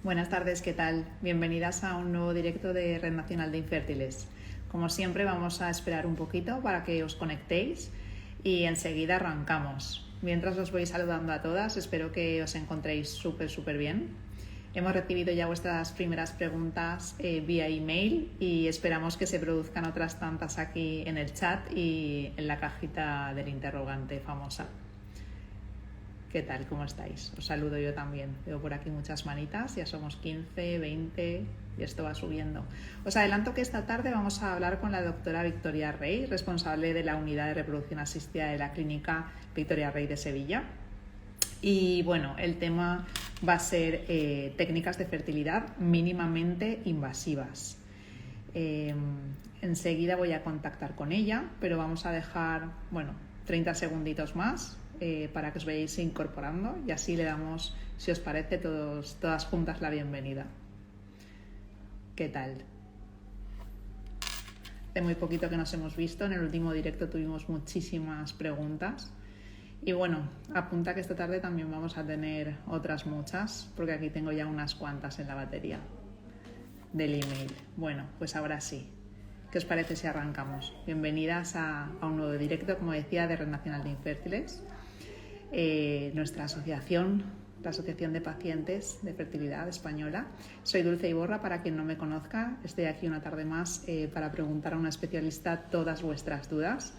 Buenas tardes, ¿qué tal? Bienvenidas a un nuevo directo de Red Nacional de Infértiles. Como siempre, vamos a esperar un poquito para que os conectéis y enseguida arrancamos. Mientras os voy saludando a todas, espero que os encontréis súper bien. Hemos recibido ya vuestras primeras preguntas vía email y esperamos que se produzcan otras tantas aquí en el chat y en la cajita del interrogante famosa. ¿Qué tal? ¿Cómo estáis? Os saludo yo también. Veo por aquí muchas manitas, ya somos 15, 20 y esto va subiendo. Os adelanto que esta tarde vamos a hablar con la doctora Victoria Rey, responsable de la unidad de reproducción asistida de la clínica Victoria Rey de Sevilla. Y bueno, el tema va a ser técnicas de fertilidad mínimamente invasivas. Enseguida voy a contactar con ella, pero vamos a dejar, 30 segunditos más para que os vayáis incorporando y así le damos, si os parece, todas juntas la bienvenida. ¿Qué tal? Hace muy poquito que nos hemos visto, en el último directo tuvimos muchísimas preguntas y bueno, apunta que esta tarde también vamos a tener otras muchas, porque aquí tengo ya unas cuantas en la batería del email. Bueno, pues ahora sí. ¿Qué os parece si arrancamos? Bienvenidas a un nuevo directo, como decía, de Red Nacional de Infértiles. Nuestra asociación, la Asociación de Pacientes de Fertilidad Española. Soy Dulce Iborra, para quien no me conozca. Estoy aquí una tarde más para preguntar a una especialista todas vuestras dudas.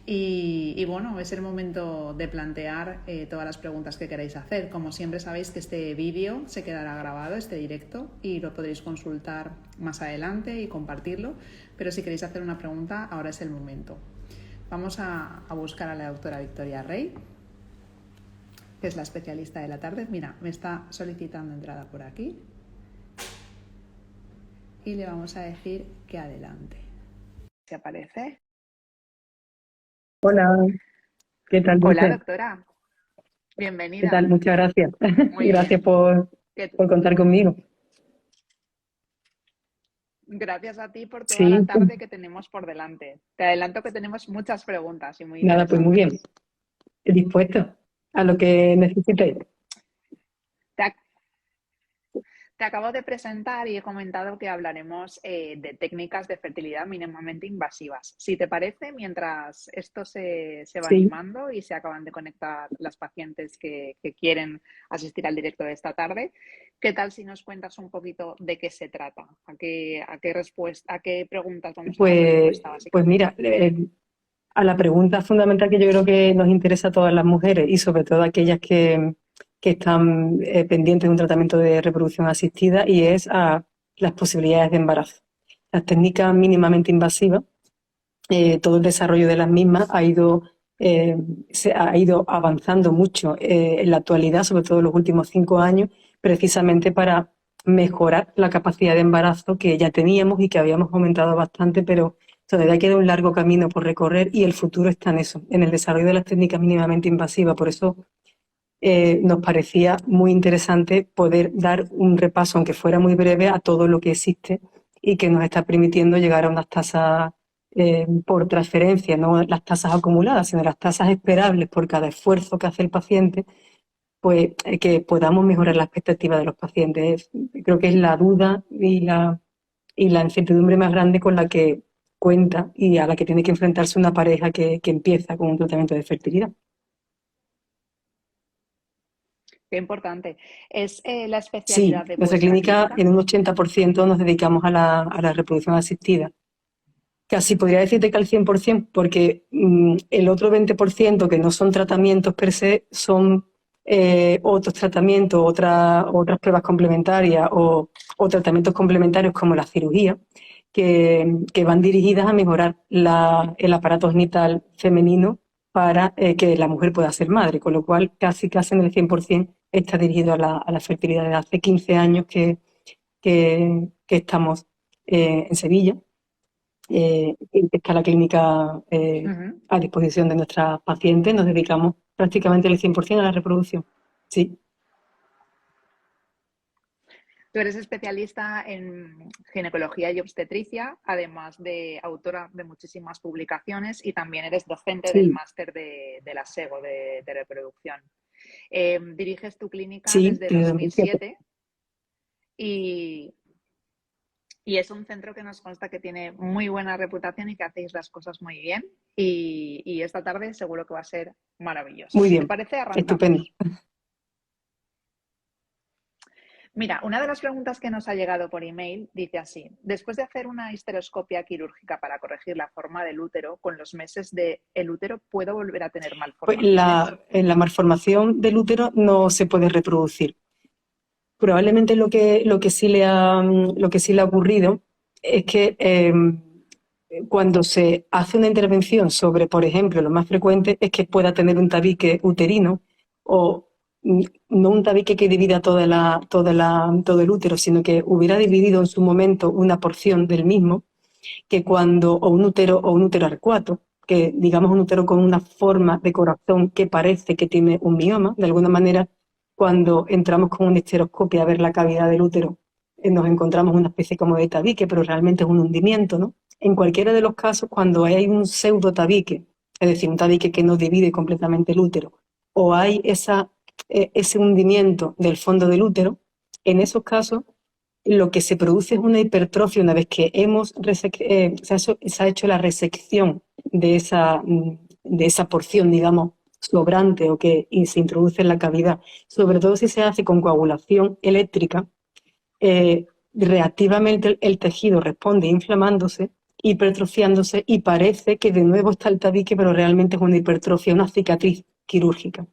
Y bueno, es el momento de plantear todas las preguntas que queráis hacer. Como siempre sabéis que este vídeo se quedará grabado, este directo, y lo podréis consultar más adelante y compartirlo. Pero si queréis hacer una pregunta, ahora es el momento. Vamos a buscar a la doctora Victoria Rey, que es la especialista de la tarde. Mira, me está solicitando entrada por aquí. Y le vamos a decir que adelante. ¿Se aparece? Hola, ¿qué tal, Hola, Dulce? doctora. ¿Qué Bienvenida. tal? Muchas gracias. Muy Gracias bien. por contar conmigo. Gracias a ti por toda la Sí, tarde que tenemos por delante. Te adelanto que tenemos muchas preguntas y muy nada, pues muy bien. interesantes. Dispuesta a lo que necesitéis. Te, Te acabo de presentar y he comentado que hablaremos de técnicas de fertilidad mínimamente invasivas. Si te parece, mientras esto se va Sí, animando y se acaban de conectar las pacientes que quieren asistir al directo de esta tarde, ¿qué tal si nos cuentas un poquito de qué se trata? ¿A qué preguntas vamos a dar pues, respuesta, pues básicamente? mira, a la pregunta fundamental que yo creo que nos interesa a todas las mujeres y sobre todo a aquellas que están pendientes de un tratamiento de reproducción asistida, y es a las posibilidades de embarazo. Las técnicas mínimamente invasivas, todo el desarrollo de las mismas se ha ido avanzando mucho en la actualidad, sobre todo en los últimos 5 años, precisamente para mejorar la capacidad de embarazo que ya teníamos y que habíamos aumentado bastante, pero todavía queda un largo camino por recorrer y el futuro está en eso, en el desarrollo de las técnicas mínimamente invasivas. Por eso nos parecía muy interesante poder dar un repaso, aunque fuera muy breve, a todo lo que existe y que nos está permitiendo llegar a unas tasas por transferencia, no las tasas acumuladas, sino las tasas esperables por cada esfuerzo que hace el paciente, pues que podamos mejorar la expectativa de los pacientes. Creo que es la duda y la incertidumbre más grande con la que cuenta y a la que tiene que enfrentarse una pareja que empieza con un tratamiento de fertilidad. Qué importante. ¿Es la especialidad Sí, de nuestra vuestra clínica clínica? en un 80% nos dedicamos a la reproducción asistida. Casi podría decirte que al 100%, porque el otro 20% que no son tratamientos per se son otros tratamientos, otras pruebas complementarias o tratamientos complementarios como la cirugía, que van dirigidas a mejorar el aparato genital femenino para que la mujer pueda ser madre, con lo cual casi en el 100% está dirigido a la fertilidad. Desde hace 15 años que estamos en Sevilla, y está la clínica Ujú. a disposición de nuestras pacientes. Nos dedicamos prácticamente el 100% a la reproducción. Sí, Tú eres especialista en ginecología y obstetricia, además de autora de muchísimas publicaciones y también eres docente del sí, máster de la SEGO de reproducción. Diriges tu clínica sí, desde desde 2007. 2007 y, y es un centro que nos consta que tiene muy buena reputación y que hacéis las cosas muy bien. Y esta tarde seguro que va a ser maravilloso. Muy Si te bien, parece, estupendo. arrancamos. Mira, una de las preguntas que nos ha llegado por email dice así: después de hacer una histeroscopia quirúrgica para corregir la forma del útero, ¿con los meses del útero puedo volver a tener Pues malformaciones? la malformación del útero no se puede reproducir. Probablemente lo que sí le ha ocurrido es que cuando se hace una intervención sobre, por ejemplo, lo más frecuente es que pueda tener un tabique uterino o no un tabique que divida todo el útero, sino que hubiera dividido en su momento una porción del mismo, que cuando, o un útero arcuato, que digamos un útero con una forma de corazón que parece que tiene un mioma, de alguna manera, cuando entramos con una histeroscopia a ver la cavidad del útero, nos encontramos una especie como de tabique, pero realmente es un hundimiento, ¿no? En cualquiera de los casos, cuando hay un pseudo tabique, es decir, un tabique que no divide completamente el útero, o hay ese hundimiento del fondo del útero, en esos casos lo que se produce es una hipertrofia una vez que se ha hecho la resección de esa porción, digamos, sobrante o que se introduce en la cavidad, sobre todo si se hace con coagulación eléctrica, reactivamente el tejido responde inflamándose, hipertrofiándose y parece que de nuevo está el tabique, pero realmente es una hipertrofia, una cicatriz quirúrgica.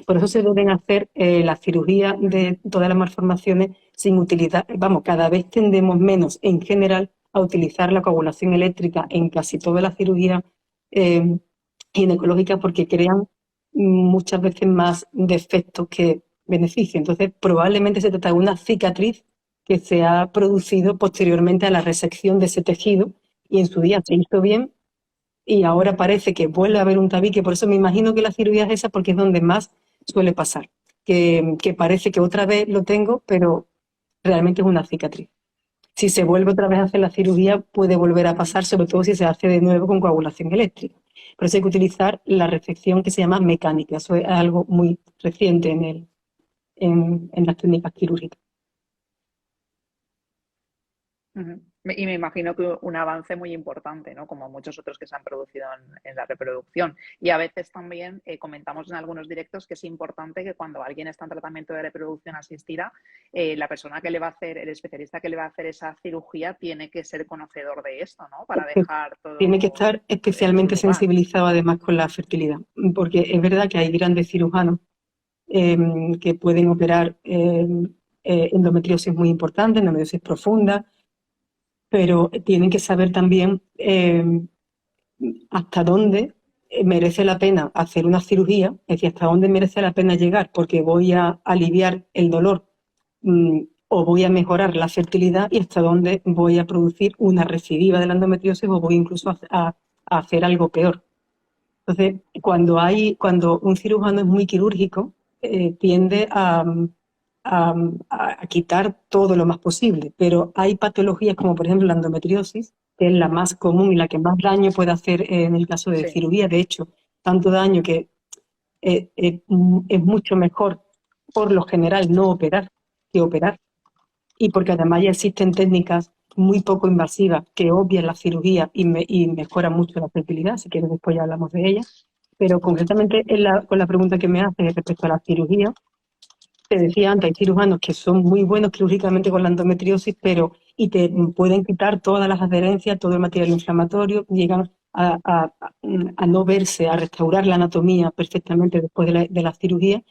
Por eso se deben hacer la cirugía de todas las malformaciones sin utilizar, vamos, cada vez tendemos menos en general a utilizar la coagulación eléctrica en casi todas las cirugías eh, ginecológicas porque crean muchas veces más defectos que beneficios. Entonces, probablemente se trata de una cicatriz que se ha producido posteriormente a la resección de ese tejido y en su día se hizo bien y ahora parece que vuelve a haber un tabique, por eso me imagino que la cirugía es esa porque es donde más suele pasar, que parece que otra vez lo tengo, pero realmente es una cicatriz. Si se vuelve otra vez a hacer la cirugía, puede volver a pasar, sobre todo si se hace de nuevo con coagulación eléctrica. Por eso hay que utilizar la resección que se llama mecánica. Eso es algo muy reciente en las técnicas quirúrgicas. Ujú. Y me imagino que un avance muy importante, ¿no? Como muchos otros que se han producido en la reproducción. Y a veces también comentamos en algunos directos que es importante que cuando alguien está en tratamiento de reproducción asistida, la persona que le va a hacer, el especialista que le va a hacer esa cirugía, tiene que ser conocedor de esto, ¿no? Para dejar Tiene que todo estar en su especialmente lugar. sensibilizado además con la fertilidad, porque es verdad que hay grandes cirujanos eh, que pueden operar endometriosis muy importante, endometriosis profunda, pero tienen que saber también hasta dónde merece la pena hacer una cirugía, es decir, hasta dónde merece la pena llegar, porque voy a aliviar el dolor o voy a mejorar la fertilidad y hasta dónde voy a producir una recidiva de la endometriosis o voy incluso a hacer algo peor. Entonces, cuando un cirujano es muy quirúrgico, tiende a, a quitar todo lo más posible, pero hay patologías como por ejemplo la endometriosis, que es la más común y la que más daño puede hacer en el caso de Sí. cirugía. De hecho, tanto daño que es mucho mejor por lo general no operar que operar. Y porque además ya existen técnicas muy poco invasivas que obvian la cirugía y mejoran mucho la fertilidad, si quieres después ya hablamos de ella. Pero concretamente con la pregunta que me haces respecto a la cirugía, te decía antes, hay cirujanos que son muy buenos quirúrgicamente con la endometriosis, pero y te pueden quitar todas las adherencias, todo el material inflamatorio, llegan a no verse, a restaurar la anatomía perfectamente después de la cirugía,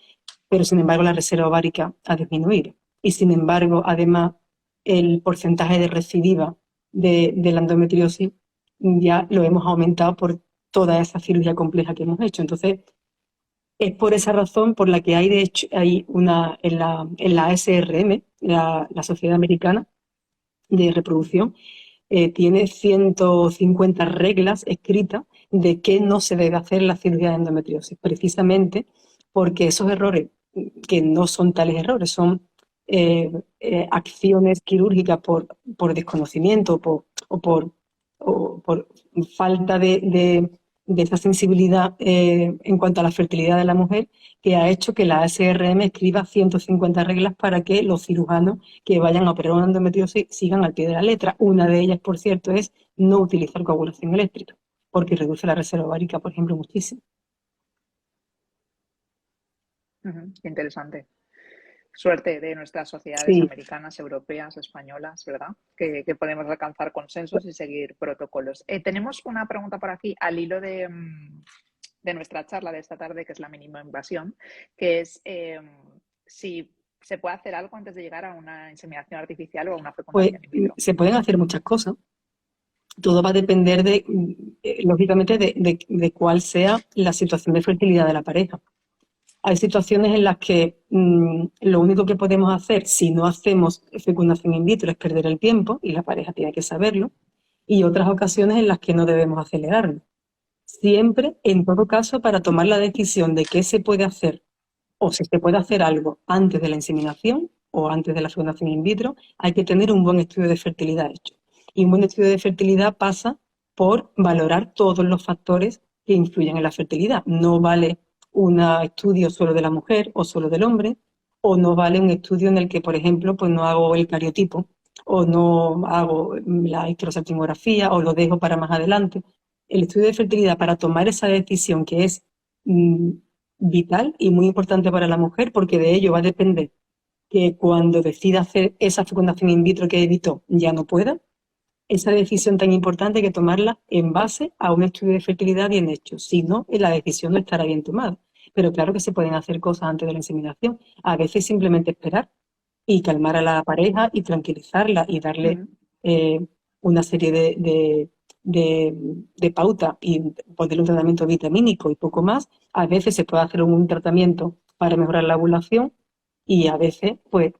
pero sin embargo la reserva ovárica ha disminuido. Y sin embargo, además, el porcentaje de recidiva de la endometriosis ya lo hemos aumentado por toda esa cirugía compleja que hemos hecho. Entonces, es por esa razón por la que hay, de hecho, hay una, en la ASRM, la Sociedad Americana de Reproducción, tiene 150 reglas escritas de qué no se debe hacer en la cirugía de endometriosis, precisamente porque esos errores, que no son tales errores, son acciones quirúrgicas por desconocimiento o por falta de esa sensibilidad en cuanto a la fertilidad de la mujer, que ha hecho que la ASRM escriba 150 reglas para que los cirujanos que vayan a operar una endometriosis sigan al pie de la letra. Una de ellas, por cierto, es no utilizar coagulación eléctrica, porque reduce la reserva ovárica, por ejemplo, muchísimo. Interesante. Suerte de nuestras sociedades Sí. americanas, europeas, españolas, ¿verdad? Que podemos alcanzar consensos y seguir protocolos. Tenemos una pregunta por aquí al hilo de nuestra charla de esta tarde, que es la mínima invasión, que es si se puede hacer algo antes de llegar a una inseminación artificial o a una Pues fecundación in vitro. se pueden hacer muchas cosas. Todo va a depender lógicamente, de cuál sea la situación de fertilidad de la pareja. Hay situaciones en las que lo único que podemos hacer si no hacemos fecundación in vitro es perder el tiempo, y la pareja tiene que saberlo, y otras ocasiones en las que no debemos acelerarlo. Siempre, en todo caso, para tomar la decisión de qué se puede hacer o si se puede hacer algo antes de la inseminación o antes de la fecundación in vitro, hay que tener un buen estudio de fertilidad hecho. Y un buen estudio de fertilidad pasa por valorar todos los factores que influyen en la fertilidad. No vale un estudio solo de la mujer o solo del hombre, o no vale un estudio en el que, por ejemplo, pues no hago el cariotipo, o no hago la histerosalpingografía, o lo dejo para más adelante. El estudio de fertilidad, para tomar esa decisión que es vital y muy importante para la mujer, porque de ello va a depender que cuando decida hacer esa fecundación in vitro que evitó ya no pueda. Esa decisión tan importante hay que tomarla en base a un estudio de fertilidad bien hecho. Si no, la decisión no estará bien tomada. Pero claro que se pueden hacer cosas antes de la inseminación. A veces simplemente esperar y calmar a la pareja y tranquilizarla y darle una serie de pautas y ponerle un tratamiento vitamínico y poco más. A veces se puede hacer un tratamiento para mejorar la ovulación y a veces, pues,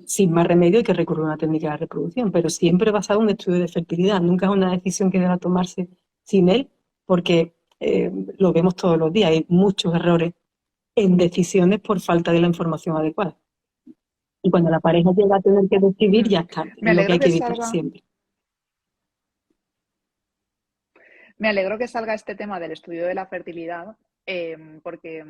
sin más remedio hay que recurrir a una técnica de reproducción, pero siempre basado en un estudio de fertilidad. Nunca es una decisión que deba tomarse sin él, porque lo vemos todos los días. Hay muchos errores en decisiones por falta de la información adecuada. Y cuando la pareja llega a tener que decidir, ya está. Me Es lo que alegro hay que que evitar salga, siempre. me alegro que salga este tema del estudio de la fertilidad, porque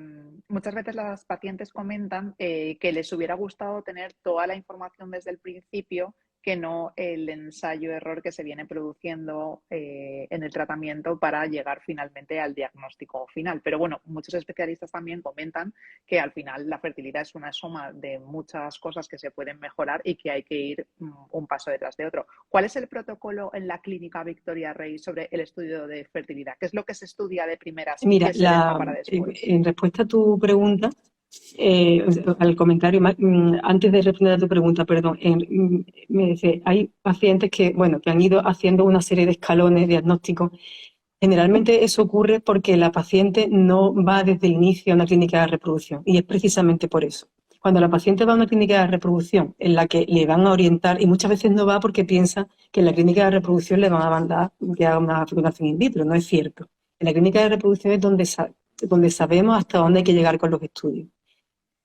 muchas veces las pacientes comentan que les hubiera gustado tener toda la información desde el principio, que no el ensayo-error que se viene produciendo en el tratamiento para llegar finalmente al diagnóstico final. Pero bueno, muchos especialistas también comentan que al final la fertilidad es una suma de muchas cosas que se pueden mejorar y que hay que ir un paso detrás de otro. ¿Cuál es el protocolo en la clínica Victoria Rey sobre el estudio de fertilidad? ¿Qué es lo que se estudia de primeras y Mira, qué se deja para después? en respuesta a tu pregunta, al comentario, antes de responder a tu pregunta, perdón, me dice, hay pacientes que, bueno, que han ido haciendo una serie de escalones diagnósticos. Generalmente eso ocurre porque la paciente no va desde el inicio a una clínica de reproducción, y es precisamente por eso. Cuando la paciente va a una clínica de reproducción en la que le van a orientar, y muchas veces no va porque piensa que en la clínica de reproducción le van a mandar que haga una fecundación in vitro, no es cierto. En la clínica de reproducción es donde sabemos hasta dónde hay que llegar con los estudios.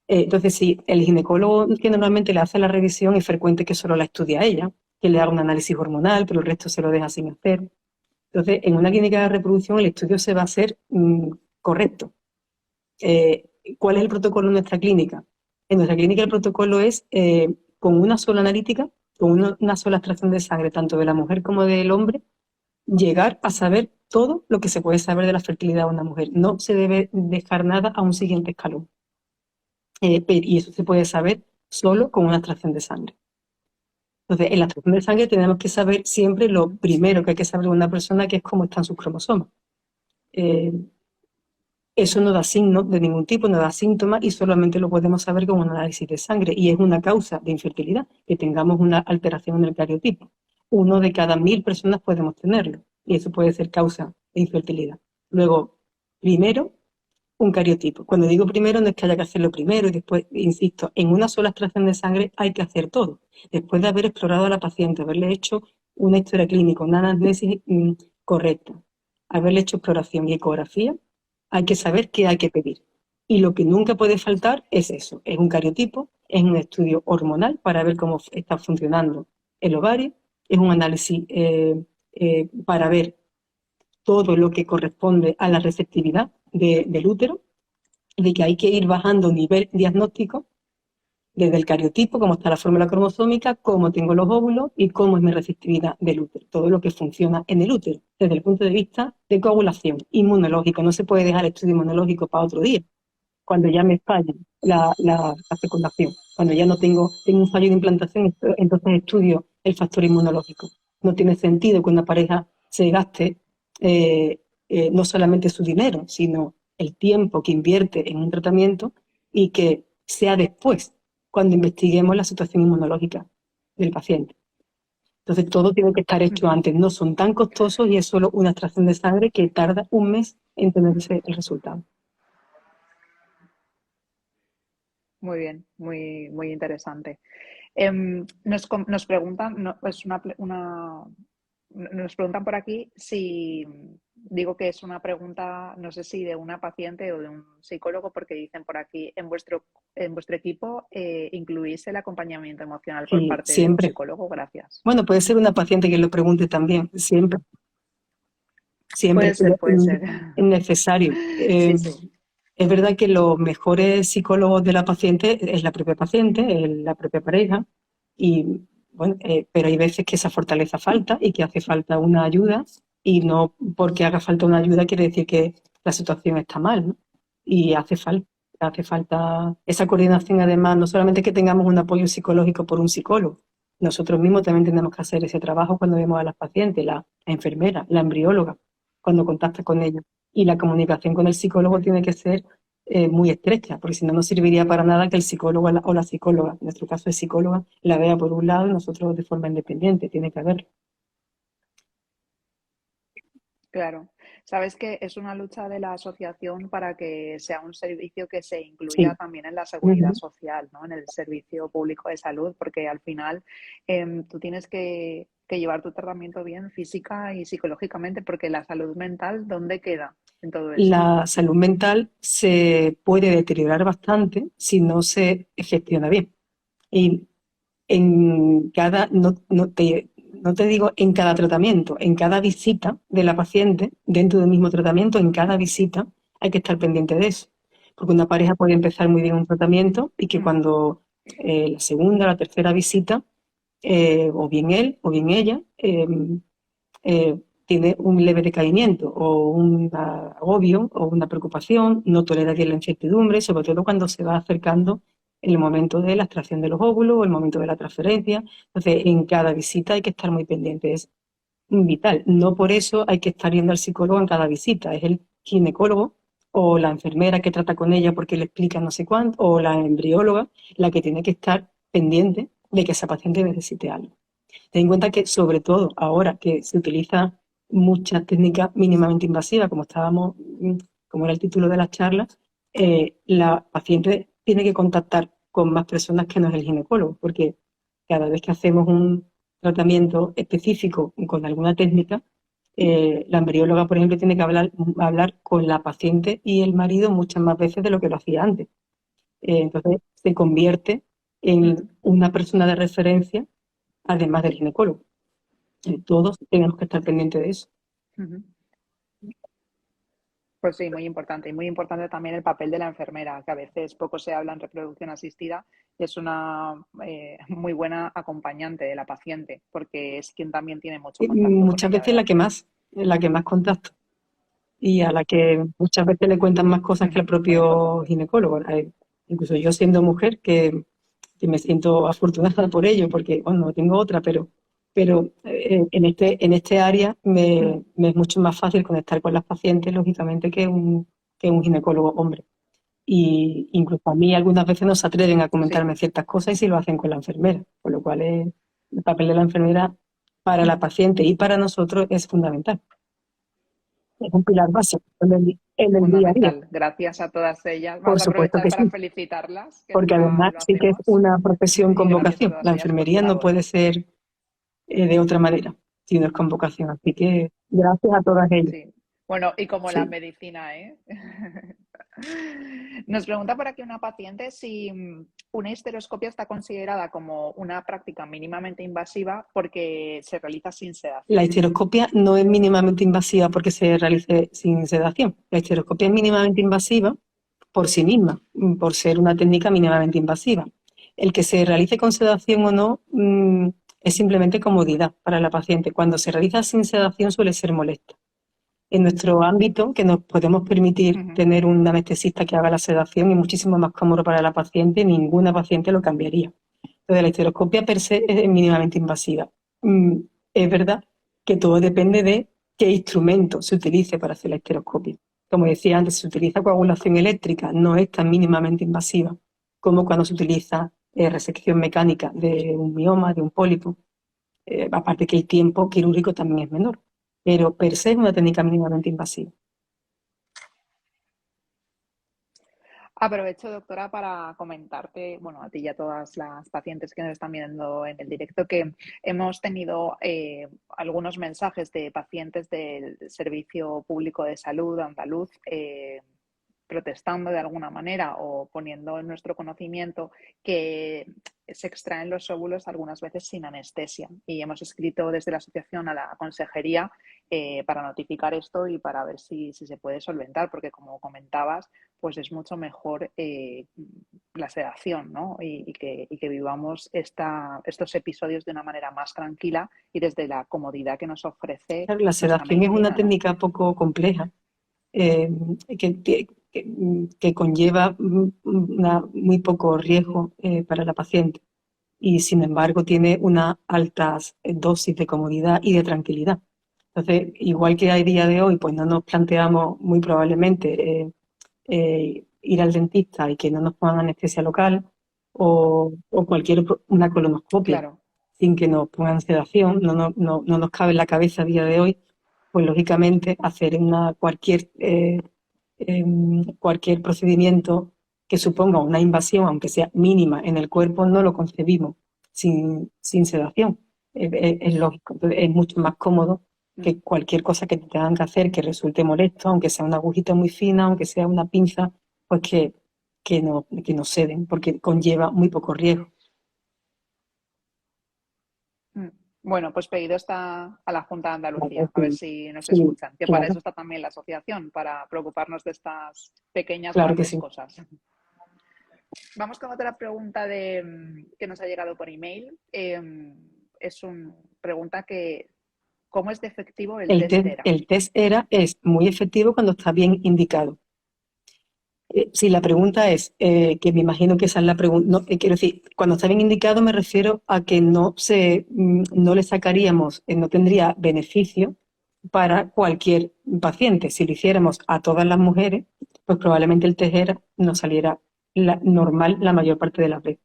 Entonces, sí, el ginecólogo que normalmente le hace la revisión es frecuente que solo la estudia a ella, que le haga un análisis hormonal, pero el resto se lo deja sin hacer. Entonces, en una clínica de reproducción el estudio se va a hacer correcto. ¿Cuál es el protocolo en nuestra clínica? En nuestra clínica el protocolo es con una sola analítica, con una sola extracción de sangre, tanto de la mujer como del hombre, llegar a saber todo lo que se puede saber de la fertilidad de una mujer. No se debe dejar nada a un siguiente escalón. Y eso se puede saber solo con una extracción de sangre. Entonces, en la extracción de sangre tenemos que saber siempre lo primero que hay que saber de una persona, que es cómo están sus cromosomas. Eso no da signos de ningún tipo, no da síntomas, y solamente lo podemos saber con un análisis de sangre. Y es una causa de infertilidad, que tengamos una alteración en el cariotipo. 1 de cada 1000 personas podemos tenerlo, y eso puede ser causa de infertilidad. Luego, primero, un cariotipo. Cuando digo primero, no es que haya que hacerlo primero y después, insisto, en una sola extracción de sangre hay que hacer todo. Después de haber explorado a la paciente, haberle hecho una historia clínica, una anamnesis correcta, haberle hecho exploración y ecografía, hay que saber qué hay que pedir. Y lo que nunca puede faltar es eso, es un cariotipo, es un estudio hormonal para ver cómo está funcionando el ovario, es un análisis para ver todo lo que corresponde a la receptividad del útero, de que hay que ir bajando nivel diagnóstico desde el cariotipo, cómo está la fórmula cromosómica, cómo tengo los óvulos y cómo es mi receptividad del útero, todo lo que funciona en el útero, desde el punto de vista de coagulación, inmunológico. No se puede dejar el estudio inmunológico para otro día, cuando ya me falla la fecundación, cuando ya no tengo un fallo de implantación, entonces estudio el factor inmunológico. No tiene sentido que una pareja se gaste no solamente su dinero, sino el tiempo que invierte en un tratamiento y que sea después, cuando investiguemos la situación inmunológica del paciente. Entonces todo tiene que estar hecho antes, no son tan costosos y es solo una extracción de sangre que tarda un mes en tenerse el resultado. Muy bien, muy, muy interesante. Nos preguntan, nos preguntan por aquí si, digo que es una pregunta, no sé si de una paciente o de un psicólogo, porque dicen por aquí, en vuestro equipo incluís el acompañamiento emocional por Sí, parte de un siempre. psicólogo. Gracias. Bueno, puede ser una paciente que lo pregunte también, siempre, siempre Puede ser. es necesario. Sí, sí. Es verdad que los mejores psicólogos de la paciente es la propia paciente, es la propia pareja, y bueno, pero hay veces que esa fortaleza falta y que hace falta una ayuda, y no porque haga falta una ayuda quiere decir que la situación está mal, ¿no? Y hace falta esa coordinación, además, no solamente que tengamos un apoyo psicológico por un psicólogo, nosotros mismos también tenemos que hacer ese trabajo cuando vemos a las pacientes, la enfermera, la embrióloga, cuando contacta con ellos. Y la comunicación con el psicólogo tiene que ser muy estrecha, porque si no, no serviría para nada que el psicólogo o la psicóloga, en nuestro caso es psicóloga, la vea por un lado y nosotros de forma independiente, tiene que haber. Claro. Sabes que es una lucha de la asociación para que sea un servicio que se incluya Sí. también en la seguridad Ujú. social, ¿no? En el servicio público de salud, porque al final tú tienes que llevar tu tratamiento bien física y psicológicamente, porque la salud mental, ¿dónde queda en todo esto? La salud mental se puede deteriorar bastante si no se gestiona bien. Y en cada, no te digo en cada tratamiento, en cada visita de la paciente, dentro del mismo tratamiento, en cada visita hay que estar pendiente de eso. Porque una pareja puede empezar muy bien un tratamiento y que Mm, cuando la segunda, la tercera visita, o bien él o bien ella, tiene un leve decaimiento o un agobio o una preocupación, no tolera bien la incertidumbre, sobre todo cuando se va acercando el momento de la extracción de los óvulos o el momento de la transferencia. Entonces, en cada visita hay que estar muy pendiente, es vital. No por eso hay que estar yendo al psicólogo en cada visita, es el ginecólogo o la enfermera que trata con ella porque le explica no sé cuánto, o la embrióloga la que tiene que estar pendiente de que esa paciente necesite algo. Ten en cuenta que, sobre todo ahora que se utiliza muchas técnicas mínimamente invasivas, como era el título de la charla, la paciente tiene que contactar con más personas que no es el ginecólogo, porque cada vez que hacemos un tratamiento específico con alguna técnica, la embrióloga, por ejemplo, tiene que hablar con la paciente y el marido muchas más veces de lo que lo hacía antes. Entonces, se convierte en mm, una persona de referencia, además del ginecólogo. Todos tenemos que estar pendientes de eso. ujú. Pues sí, muy importante. Y muy importante también el papel de la enfermera, que a veces poco se habla en reproducción asistida y es una muy buena acompañante de la paciente, porque es quien también tiene mucho Y contacto con muchas ella, veces ¿verdad? la que más contacto, y a la que muchas veces le cuentan más cosas que Ujú, al muy propio importante. ginecólogo. Incluso yo siendo mujer, que me siento afortunada por ello, porque bueno, no tengo otra, pero en este área Mm, me es mucho más fácil conectar con las pacientes, lógicamente, que un ginecólogo hombre. Y incluso a mí algunas veces no se atreven a sí. comentarme ciertas cosas y sí lo hacen con la enfermera, con lo cual el papel de la enfermera para la Mm, paciente y para nosotros es fundamental. Es un pilar básico en el día a día. fundamental. Gracias a todas ellas. Por Vamos a supuesto aprovechar que para sí, felicitarlas, que porque nunca además lo sí que es hacemos. una profesión Y con gracias a vocación. todas La ellas por su enfermería no labor. puede ser de otra manera, si no es con vocación. Así que gracias a todas ellas. Sí. Bueno, y como la Sí. medicina, ¿eh? Nos pregunta por aquí una paciente si una histeroscopia está considerada como una práctica mínimamente invasiva porque se realiza sin La sedación. histeroscopia no es mínimamente invasiva porque se realice sin sedación. La histeroscopia es mínimamente invasiva por sí misma, por ser una técnica mínimamente invasiva. El que se realice con sedación o no es simplemente comodidad para la paciente. Cuando se realiza sin sedación suele ser molesta. En nuestro ámbito, que nos podemos permitir tener un anestesista que haga la sedación, es muchísimo más cómodo para la paciente, ninguna paciente lo cambiaría. Entonces, la histeroscopia per se es mínimamente invasiva. Es verdad que todo depende de qué instrumento se utilice para hacer la histeroscopia. Como decía antes, si se utiliza coagulación eléctrica, no es tan mínimamente invasiva como cuando se utiliza resección mecánica de un mioma, de un pólipo. Aparte que el tiempo quirúrgico también es menor, pero per se es una técnica mínimamente invasiva. Aprovecho, doctora, para comentarte, bueno, a ti y a todas las pacientes que nos están viendo en el directo, que hemos tenido algunos mensajes de pacientes del Servicio Público de Salud andaluz protestando de alguna manera o poniendo en nuestro conocimiento que se extraen los óvulos algunas veces sin anestesia. Y hemos escrito desde la asociación a la consejería para notificar esto y para ver si se puede solventar, porque como comentabas, pues es mucho mejor la sedación, ¿no? Y que vivamos estos episodios de una manera más tranquila y desde la comodidad que nos ofrece Claro, la nuestra sedación es una medicina, ¿no? técnica poco compleja, eh, que conlleva muy poco riesgo para la paciente y sin embargo tiene unas altas dosis de comodidad y de tranquilidad. Entonces, igual que a día de hoy, pues no nos planteamos muy probablemente ir al dentista y que no nos pongan anestesia local o una colonoscopia Claro. sin que nos pongan sedación, no nos cabe en la cabeza a día de hoy, pues lógicamente hacer cualquier procedimiento que suponga una invasión, aunque sea mínima en el cuerpo, no lo concebimos sin sedación. Es lógico. Entonces, es mucho más cómodo que cualquier cosa que te tengan que hacer que resulte molesto, aunque sea una agujita muy fina, aunque sea una pinza, pues que no ceden, porque conlleva muy poco riesgo. Bueno, pues pedido está a la Junta de Claro, Andalucía, a ver sí, si nos sí, escuchan, que para eso claro, está también la asociación, para preocuparnos de estas pequeñas claro que grandes sí. cosas. Vamos con otra pregunta que nos ha llegado por email. Es una pregunta que, ¿cómo es de efectivo el test ERA? El test ERA es muy efectivo cuando está bien indicado. Si la pregunta es, que me imagino que esa es la pregunta, no, quiero decir, cuando está bien indicado me refiero a que no le sacaríamos, no tendría beneficio para cualquier paciente. Si lo hiciéramos a todas las mujeres, pues probablemente el test ERA no saliera normal la mayor parte de las veces.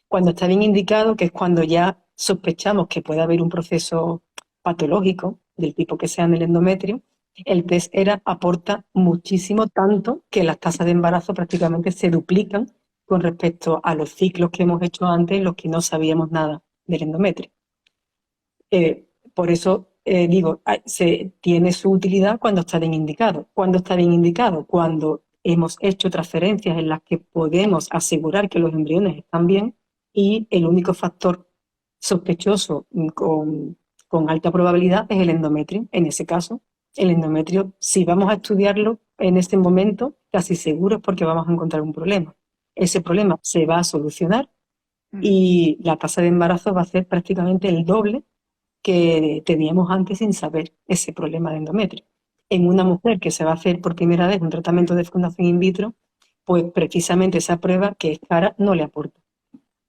Cuando está bien indicado, que es cuando ya sospechamos que puede haber un proceso patológico del tipo que sea en el endometrio, el test ERA aporta muchísimo, tanto que las tasas de embarazo prácticamente se duplican con respecto a los ciclos que hemos hecho antes en los que no sabíamos nada del endometrio. Por eso digo, tiene su utilidad cuando está bien indicado. ¿Cuándo está bien indicado? Cuando hemos hecho transferencias en las que podemos asegurar que los embriones están bien y el único factor sospechoso con alta probabilidad es el endometrio. En ese caso, el endometrio, si vamos a estudiarlo en este momento, casi seguro es porque vamos a encontrar un problema. Ese problema se va a solucionar y la tasa de embarazo va a ser prácticamente el doble que teníamos antes sin saber ese problema de endometrio. En una mujer que se va a hacer por primera vez un tratamiento de fecundación in vitro, pues precisamente esa prueba que es cara no le aporta,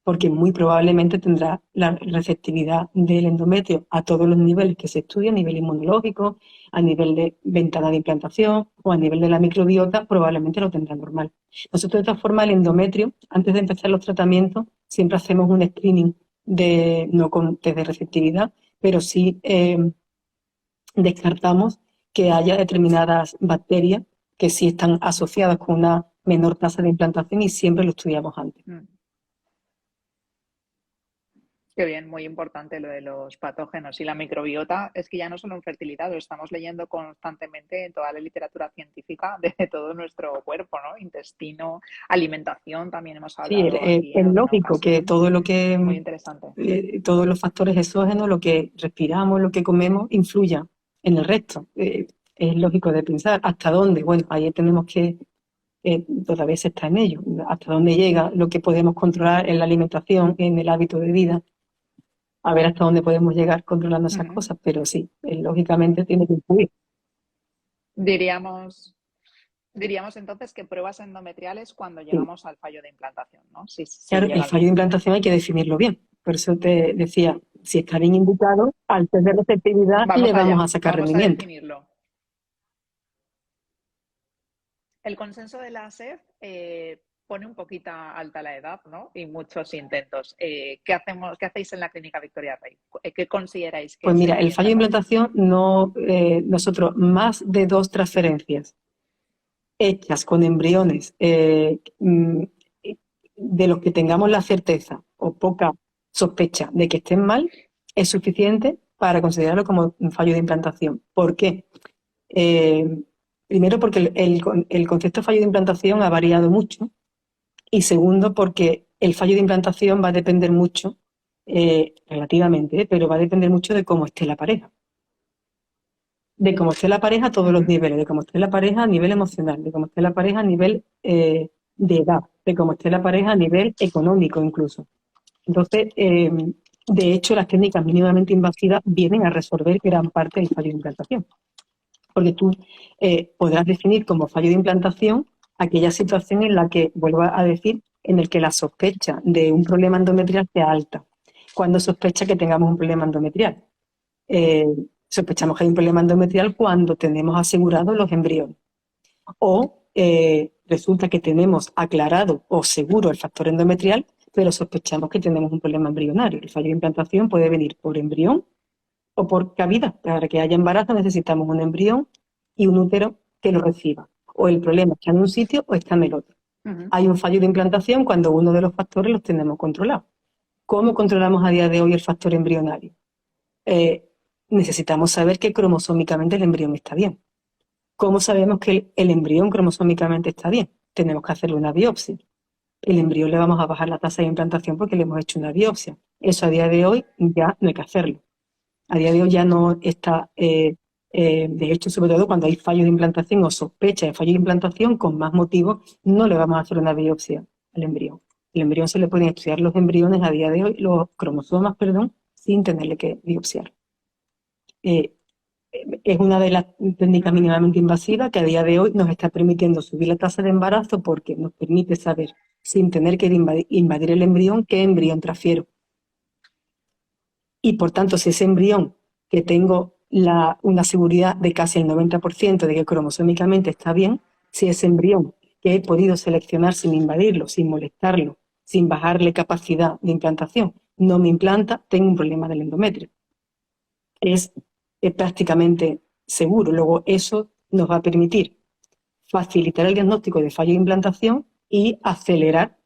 porque muy probablemente tendrá la receptividad del endometrio a todos los niveles que se estudia, a nivel inmunológico, a nivel de ventana de implantación o a nivel de la microbiota, probablemente lo tendrá normal. Nosotros, de todas formas, el endometrio, antes de empezar los tratamientos, siempre hacemos un screening no con test de receptividad, pero sí descartamos que haya determinadas bacterias que sí están asociadas con una menor tasa de implantación y siempre lo estudiamos antes. Qué bien, muy importante lo de los patógenos y la microbiota. Es que ya no solo en fertilidad, lo estamos leyendo constantemente en toda la literatura científica de todo nuestro cuerpo, ¿no? Intestino, alimentación, también hemos Sí, hablado aquí en es alguna lógico que ocasión. todo lo Muy que, interesante. todos los factores exógenos, lo que respiramos, lo que comemos, influya en el resto. Es lógico de pensar. ¿Hasta dónde? Bueno, ahí tenemos que, todavía se está en ello. ¿Hasta dónde llega lo que podemos controlar en la alimentación, en el hábito de vida? A ver hasta dónde podemos llegar controlando esas Ujú. cosas, pero sí, lógicamente tiene que influir. Diríamos, diríamos entonces que pruebas endometriales cuando Sí. llegamos al fallo de implantación, ¿no? Si Claro, el llega fallo de bien. implantación hay que definirlo bien. Por eso te decía, si está bien indicado, al tener receptividad le Vamos vamos allá, a sacar vamos a rendimiento. definirlo. El consenso de la ASEF pone un poquito alta la edad, ¿no? Y muchos intentos. ¿Qué hacemos, qué hacéis en la Clínica Victoria Rey? ¿Qué consideráis Pues que se mira, el fallo recomienda de para esto? implantación no, nosotros más de 2 transferencias hechas con embriones de los que tengamos la certeza o poca sospecha de que estén mal, es suficiente para considerarlo como un fallo de implantación. ¿Por qué? Eh, Primero porque el concepto de fallo de implantación ha variado mucho y segundo porque el fallo de implantación va a depender mucho, relativamente, pero va a depender mucho de cómo esté la pareja. De cómo esté la pareja a todos los Ujú, niveles, de cómo esté la pareja a nivel emocional, de cómo esté la pareja a nivel de edad, de cómo esté la pareja a nivel económico incluso. Entonces, de hecho, las técnicas mínimamente invasivas vienen a resolver gran parte del fallo de implantación. Porque tú podrás definir como fallo de implantación aquella situación en la que, vuelvo a decir, en el que la sospecha de un problema endometrial sea alta. Cuando sospecha que tengamos un problema endometrial. Eh, Sospechamos que hay un problema endometrial cuando tenemos asegurados los embriones. O resulta que tenemos aclarado o seguro el factor endometrial, pero sospechamos que tenemos un problema embrionario. El fallo de implantación puede venir por embrión o por cavidad. Para que haya embarazo necesitamos un embrión y un útero que lo reciba. O el problema está en un sitio o está en el otro. ujú. Hay un fallo de implantación cuando uno de los factores los tenemos controlados. ¿Cómo controlamos a día de hoy el factor embrionario? Eh, Necesitamos saber que cromosómicamente el embrión está bien. ¿Cómo sabemos que el embrión cromosómicamente está bien? Tenemos que hacerle una biopsia. El embrión le vamos a bajar la tasa de implantación porque le hemos hecho una biopsia. Eso a día de hoy ya no hay que hacerlo. A día de hoy ya no está, de hecho, sobre todo cuando hay fallo de implantación o sospecha de fallo de implantación, con más motivo, no le vamos a hacer una biopsia al embrión. El embrión se le pueden estudiar los embriones a día de hoy, los cromosomas, perdón, sin tenerle que biopsiar. Eh, es una de las técnicas mínimamente invasivas que a día de hoy nos está permitiendo subir la tasa de embarazo porque nos permite saber, sin tener que invadir el embrión, qué embrión transfiero. Y por tanto, si ese embrión que tengo una seguridad de casi el 90% de que cromosómicamente está bien, si ese embrión que he podido seleccionar sin invadirlo, sin molestarlo, sin bajarle capacidad de implantación, no me implanta, tengo un problema del endometrio. Es, prácticamente seguro. Luego, eso nos va a permitir facilitar el diagnóstico de fallo de implantación y acelerar,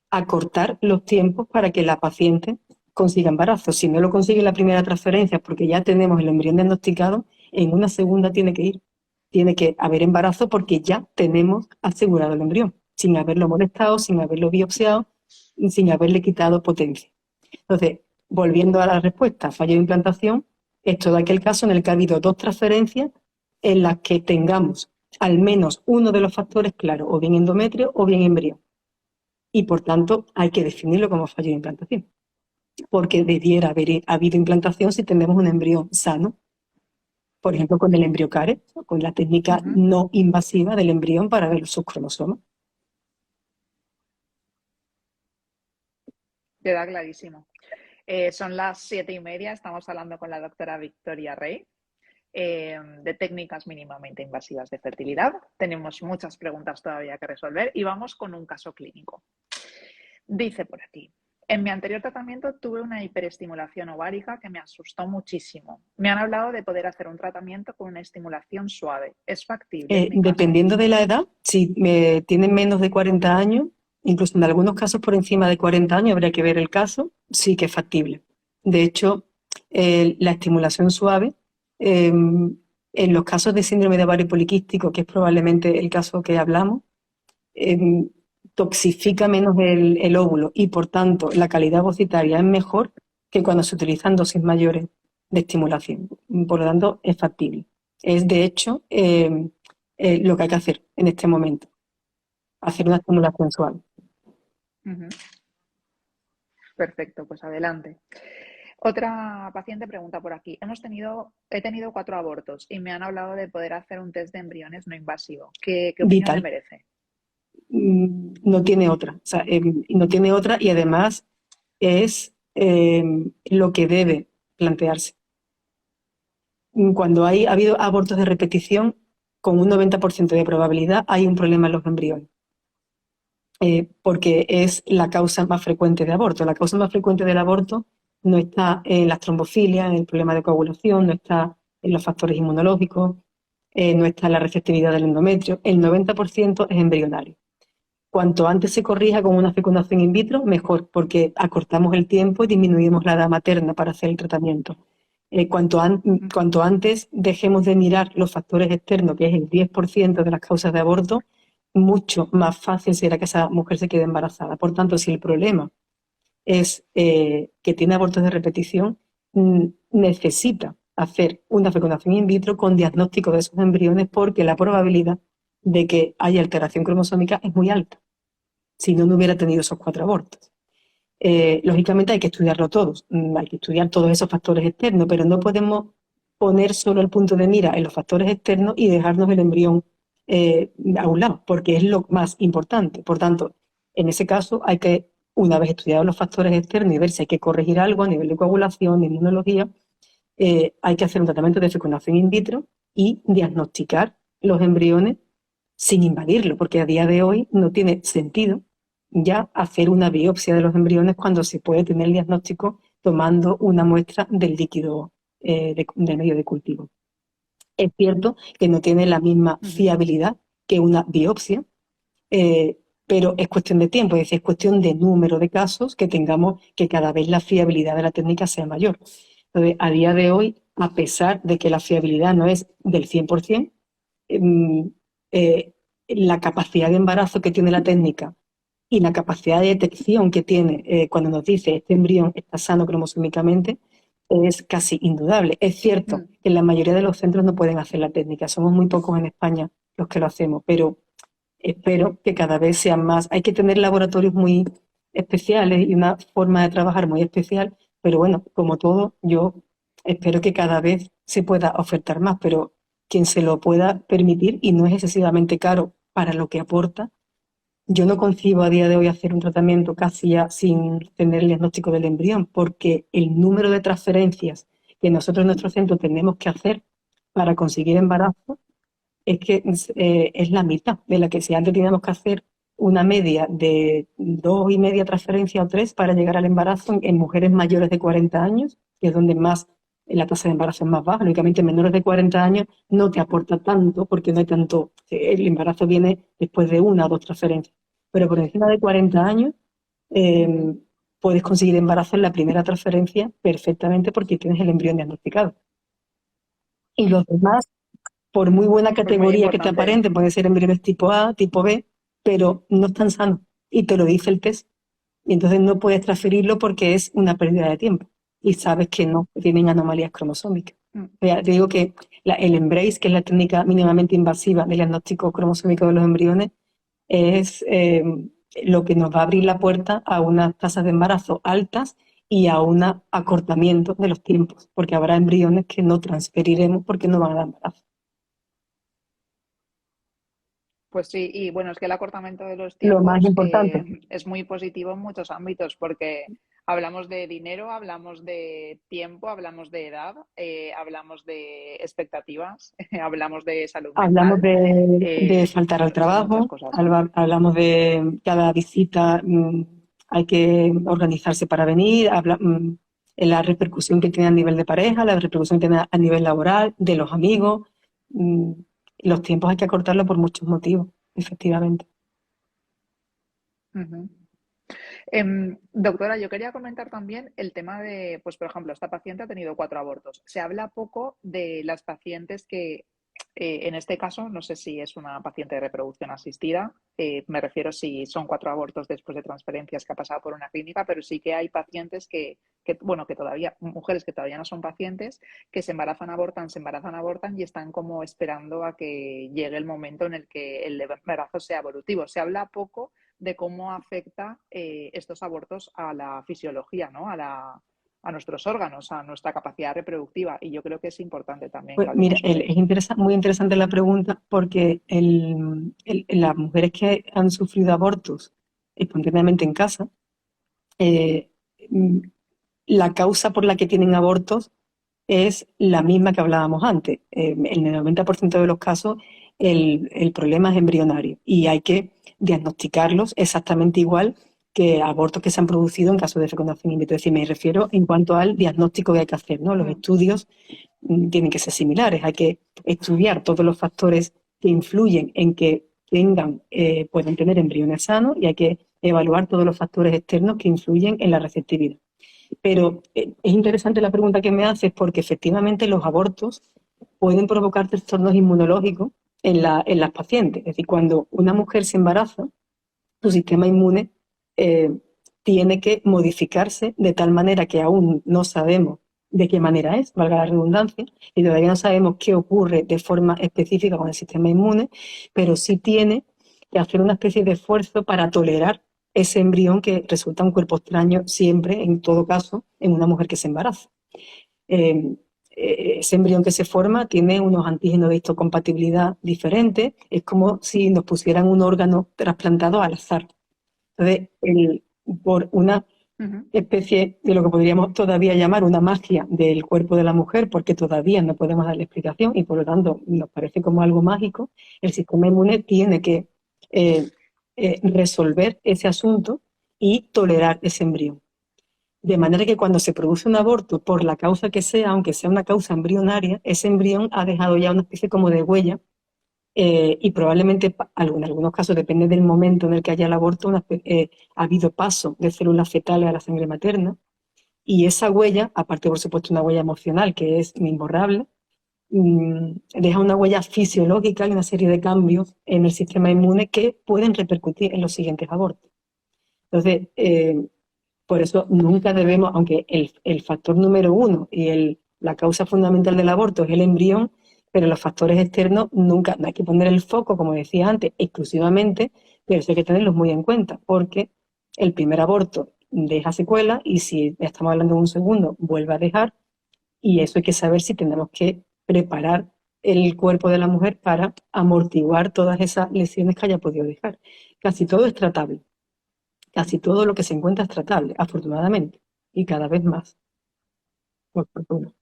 acortar los tiempos para que la paciente consiga embarazo. Si no lo consigue en la primera transferencia porque ya tenemos el embrión diagnosticado, en una segunda tiene que ir. Tiene que haber embarazo porque ya tenemos asegurado el embrión, sin haberlo molestado, sin haberlo biopsiado, sin haberle quitado potencia. Entonces, volviendo a la respuesta, fallo de implantación es todo aquel caso en el que ha habido 2 transferencias en las que tengamos al menos uno de los factores claros, o bien endometrio o bien embrión. Y por tanto, hay que definirlo como fallo de implantación, porque debiera haber habido implantación si tenemos un embrión sano, por ejemplo, con el embriocare, con la técnica Ujú. no invasiva del embrión para ver sus cromosomas. Queda clarísimo. Son las 7:30, estamos hablando con la doctora Victoria Rey de técnicas mínimamente invasivas de fertilidad. Tenemos muchas preguntas todavía que resolver y vamos con un caso clínico. Dice por aquí, en mi anterior tratamiento tuve una hiperestimulación ovárica que me asustó muchísimo. Me han hablado de poder hacer un tratamiento con una estimulación suave. ¿Es factible en mi caso? Dependiendo de la edad, si tienen menos de 40 años, incluso en algunos casos por encima de 40 años, habría que ver el caso, sí que es factible. De hecho, la estimulación suave, en los casos de síndrome de ovario poliquístico, que es probablemente el caso que hablamos, eh, toxifica menos el óvulo y por tanto la calidad vocitaria es mejor que cuando se utilizan dosis mayores de estimulación. Por lo tanto, es factible. Es de hecho lo que hay que hacer en este momento, hacer una estimulación suave. Ujú. Perfecto, pues adelante. Otra paciente pregunta por aquí. He tenido 4 abortos y me han hablado de poder hacer un test de embriones no invasivo. ¿Qué opinión le Vital. merece? No tiene otra. O sea, no tiene otra y además es lo que debe plantearse. Cuando ha habido abortos de repetición, con un 90% de probabilidad hay un problema en los embriones. Porque es la causa más frecuente de aborto. La causa más frecuente del aborto no está en las trombofilias, en el problema de coagulación, no está en los factores inmunológicos, no está en la receptividad del endometrio. El 90% es embrionario. Cuanto antes se corrija con una fecundación in vitro, mejor, porque acortamos el tiempo y disminuimos la edad materna para hacer el tratamiento. Cuanto antes dejemos de mirar los factores externos, que es el 10% de las causas de aborto, mucho más fácil será que esa mujer se quede embarazada. Por tanto, si el problema es que tiene abortos de repetición, necesita hacer una fecundación in vitro con diagnóstico de esos embriones porque la probabilidad de que haya alteración cromosómica es muy alta. Si no, no hubiera tenido esos 4 abortos. Lógicamente hay que estudiarlo todos, hay que estudiar todos esos factores externos, pero no podemos poner solo el punto de mira en los factores externos y dejarnos el embrión a un lado, porque es lo más importante. Por tanto, en ese caso hay que, una vez estudiados los factores externos y ver si hay que corregir algo a nivel de coagulación, de inmunología, hay que hacer un tratamiento de fecundación in vitro y diagnosticar los embriones sin invadirlo, porque a día de hoy no tiene sentido ya hacer una biopsia de los embriones cuando se puede tener el diagnóstico tomando una muestra del líquido del medio de cultivo. Es cierto que no tiene la misma fiabilidad que una biopsia, pero es cuestión de tiempo, es decir, es cuestión de número de casos que tengamos que cada vez la fiabilidad de la técnica sea mayor. Entonces, a día de hoy, a pesar de que la fiabilidad no es del 100%, la capacidad de embarazo que tiene la técnica y la capacidad de detección que tiene cuando nos dice este embrión está sano cromosómicamente es casi indudable. Es cierto que en la mayoría de los centros no pueden hacer la técnica, somos muy pocos en España los que lo hacemos, pero espero que cada vez sean más. Hay que tener laboratorios muy especiales y una forma de trabajar muy especial, pero bueno, como todo, yo espero que cada vez se pueda ofertar más, pero quien se lo pueda permitir y no es excesivamente caro para lo que aporta. Yo no concibo a día de hoy hacer un tratamiento casi ya sin tener el diagnóstico del embrión, porque el número de transferencias que nosotros en nuestro centro tenemos que hacer para conseguir embarazo es que es la mitad de la que si antes teníamos que hacer una media de 2,5 transferencias o 3 para llegar al embarazo en mujeres mayores de 40 años, que es donde más la tasa de embarazo es más baja. Lógicamente, menores de 40 años no te aporta tanto porque no hay tanto, el embarazo viene después de 1 o 2 transferencias. Pero por encima de 40 años puedes conseguir embarazo en la primera transferencia perfectamente porque tienes el embrión diagnosticado. Y los demás, por muy buena Pues muy categoría que te importante. aparente, pueden ser embriones tipo A, tipo B, pero no están sanos. Y te lo dice el test. Y entonces no puedes transferirlo porque es una pérdida de tiempo. Y sabes que no tienen anomalías cromosómicas. O sea, te digo que el EMBRACE, que es la técnica mínimamente invasiva del diagnóstico cromosómico de los embriones, es lo que nos va a abrir la puerta a unas tasas de embarazo altas y a un acortamiento de los tiempos, porque habrá embriones que no transferiremos porque no van a dar embarazo. Pues sí, y bueno, es que el acortamiento de los Lo más tiempos importante. es muy positivo en muchos ámbitos porque hablamos de dinero, hablamos de tiempo, hablamos de edad, hablamos de expectativas, hablamos de salud Hablamos mental. de faltar al Son muchas trabajo, cosas. hablamos de cada visita, hay que organizarse para venir, la repercusión que tiene a nivel de pareja, la repercusión que tiene a nivel laboral, de los amigos. mm, los tiempos hay que acortarlo por muchos motivos, efectivamente. Ujú. Doctora, yo quería comentar también el tema de, pues por ejemplo, esta paciente ha tenido 4 abortos. Se habla poco de las pacientes que, en este caso, no sé si es una paciente de reproducción asistida, me refiero si son 4 abortos después de transferencias que ha pasado por una clínica, pero sí que hay pacientes bueno, que todavía, mujeres que todavía no son pacientes, que se embarazan, abortan y están como esperando a que llegue el momento en el que el embarazo sea evolutivo. Se habla poco de cómo afecta estos abortos a la fisiología, ¿no? A nuestros órganos, a nuestra capacidad reproductiva. Y yo creo que es importante también Pues que mira, hablemos sobre es ello. muy interesante la pregunta porque las mujeres que han sufrido abortos espontáneamente en casa, eh, mm, la causa por la que tienen abortos es la misma que hablábamos antes. En el 90% de los casos el problema es embrionario y hay que diagnosticarlos exactamente igual que abortos que se han producido en caso de fecundación in vitro. Es decir, me refiero en cuanto al diagnóstico que hay que hacer, ¿no? Los Mm, estudios tienen que ser similares. Hay que estudiar todos los factores que influyen en que puedan tener embriones sanos y hay que evaluar todos los factores externos que influyen en la receptividad. Pero es interesante la pregunta que me haces porque efectivamente los abortos pueden provocar trastornos inmunológicos en las pacientes. Es decir, cuando una mujer se embaraza, su sistema inmune eh, tiene que modificarse de tal manera que aún no sabemos de qué manera es, valga la redundancia, y todavía no sabemos qué ocurre de forma específica con el sistema inmune, pero sí tiene que hacer una especie de esfuerzo para tolerar ese embrión que resulta un cuerpo extraño siempre, en todo caso, en una mujer que se embaraza. Eh, ese embrión que se forma tiene unos antígenos de histocompatibilidad diferentes, es como si nos pusieran un órgano trasplantado al azar. Entonces, por una ujú, especie de lo que podríamos todavía llamar una magia del cuerpo de la mujer, porque todavía no podemos darle explicación y por lo tanto nos parece como algo mágico, el sistema inmune tiene que eh, resolver ese asunto y tolerar ese embrión. De manera que cuando se produce un aborto, por la causa que sea, aunque sea una causa embrionaria, ese embrión ha dejado ya una especie como de huella y probablemente en algunos casos, depende del momento en el que haya el aborto, ha habido paso de células fetales a la sangre materna y esa huella, aparte por supuesto una huella emocional que es imborrable, deja una huella fisiológica y una serie de cambios en el sistema inmune que pueden repercutir en los siguientes abortos. Entonces, por eso nunca debemos, aunque el factor número uno y la causa fundamental del aborto es el embrión, pero los factores externos nunca, no hay que poner el foco, como decía antes, exclusivamente, pero eso hay que tenerlos muy en cuenta, porque el primer aborto deja secuelas y si estamos hablando de un segundo, vuelve a dejar, y eso hay que saber si tenemos que preparar el cuerpo de la mujer para amortiguar todas esas lesiones que haya podido dejar. Casi todo es tratable. Casi todo lo que se encuentra es tratable, afortunadamente, y cada vez más, por fortuna.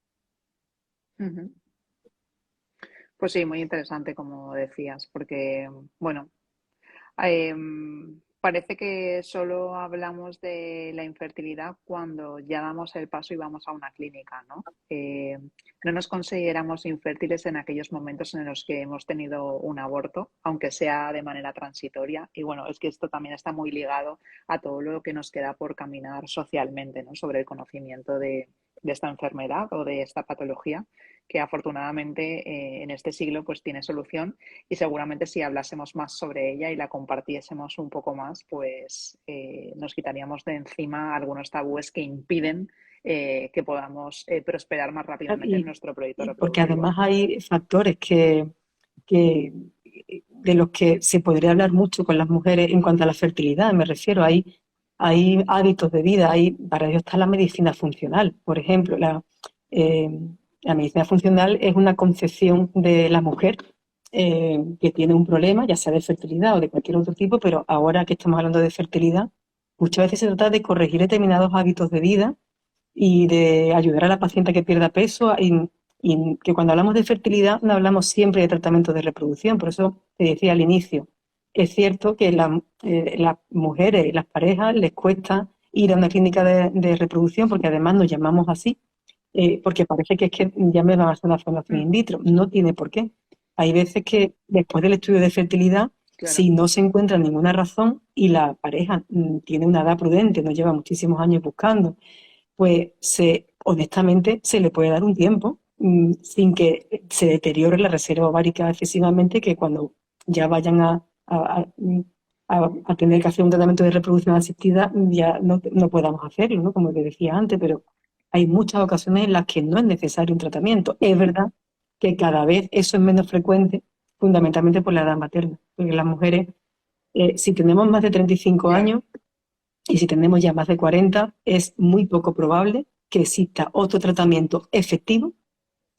ujú. Pues sí, muy interesante, como decías, porque, bueno, parece que solo hablamos de la infertilidad cuando ya damos el paso y vamos a una clínica, ¿no? No nos consideramos infértiles en aquellos momentos en los que hemos tenido un aborto, aunque sea de manera transitoria. Y bueno, es que esto también está muy ligado a todo lo que nos queda por caminar socialmente, ¿no? Sobre el conocimiento de esta enfermedad o de esta patología, que afortunadamente en este siglo pues tiene solución y seguramente si hablásemos más sobre ella y la compartiésemos un poco más, pues nos quitaríamos de encima algunos tabúes que impiden que podamos prosperar más rápidamente en Y, nuestro proyecto y porque reproductivo. además hay factores que, de los que se podría hablar mucho con las mujeres en cuanto a la fertilidad, me refiero, hay hábitos de vida, para ello está la medicina funcional, por ejemplo, eh, la medicina funcional es una concepción de la mujer que tiene un problema, ya sea de fertilidad o de cualquier otro tipo, pero ahora que estamos hablando de fertilidad, muchas veces se trata de corregir determinados hábitos de vida y de ayudar a la paciente a que pierda peso y que cuando hablamos de fertilidad no hablamos siempre de tratamiento de reproducción, por eso te decía al inicio, es cierto que las mujeres y las parejas les cuesta ir a una clínica de reproducción porque además nos llamamos así, porque parece que es que ya me van a hacer una fecundación Mm, in vitro, no tiene por qué. Hay veces que después del estudio de fertilidad claro, Si no se encuentra ninguna razón y la pareja tiene una edad prudente, no lleva muchísimos años buscando, pues honestamente se le puede dar un tiempo sin que se deteriore la reserva ovárica excesivamente, que cuando ya vayan a tener que hacer un tratamiento de reproducción asistida ya no podamos hacerlo, ¿no? Como te decía antes, pero hay muchas ocasiones en las que no es necesario un tratamiento. Es verdad que cada vez eso es menos frecuente, fundamentalmente por la edad materna, porque las mujeres, si tenemos más de 35 claro. años, y si tenemos ya más de 40, es muy poco probable que exista otro tratamiento efectivo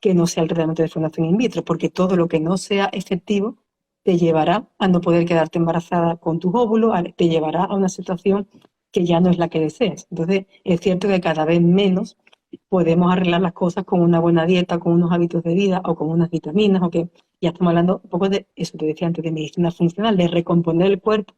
que no sea el tratamiento de fecundación in vitro, porque todo lo que no sea efectivo te llevará a no poder quedarte embarazada con tus óvulos, te llevará a una situación que ya no es la que deseas. Entonces, es cierto que cada vez menos podemos arreglar las cosas con una buena dieta, con unos hábitos de vida o con unas vitaminas, o que ya estamos hablando un poco de eso, te decía antes, de medicina funcional, de recomponer el cuerpo,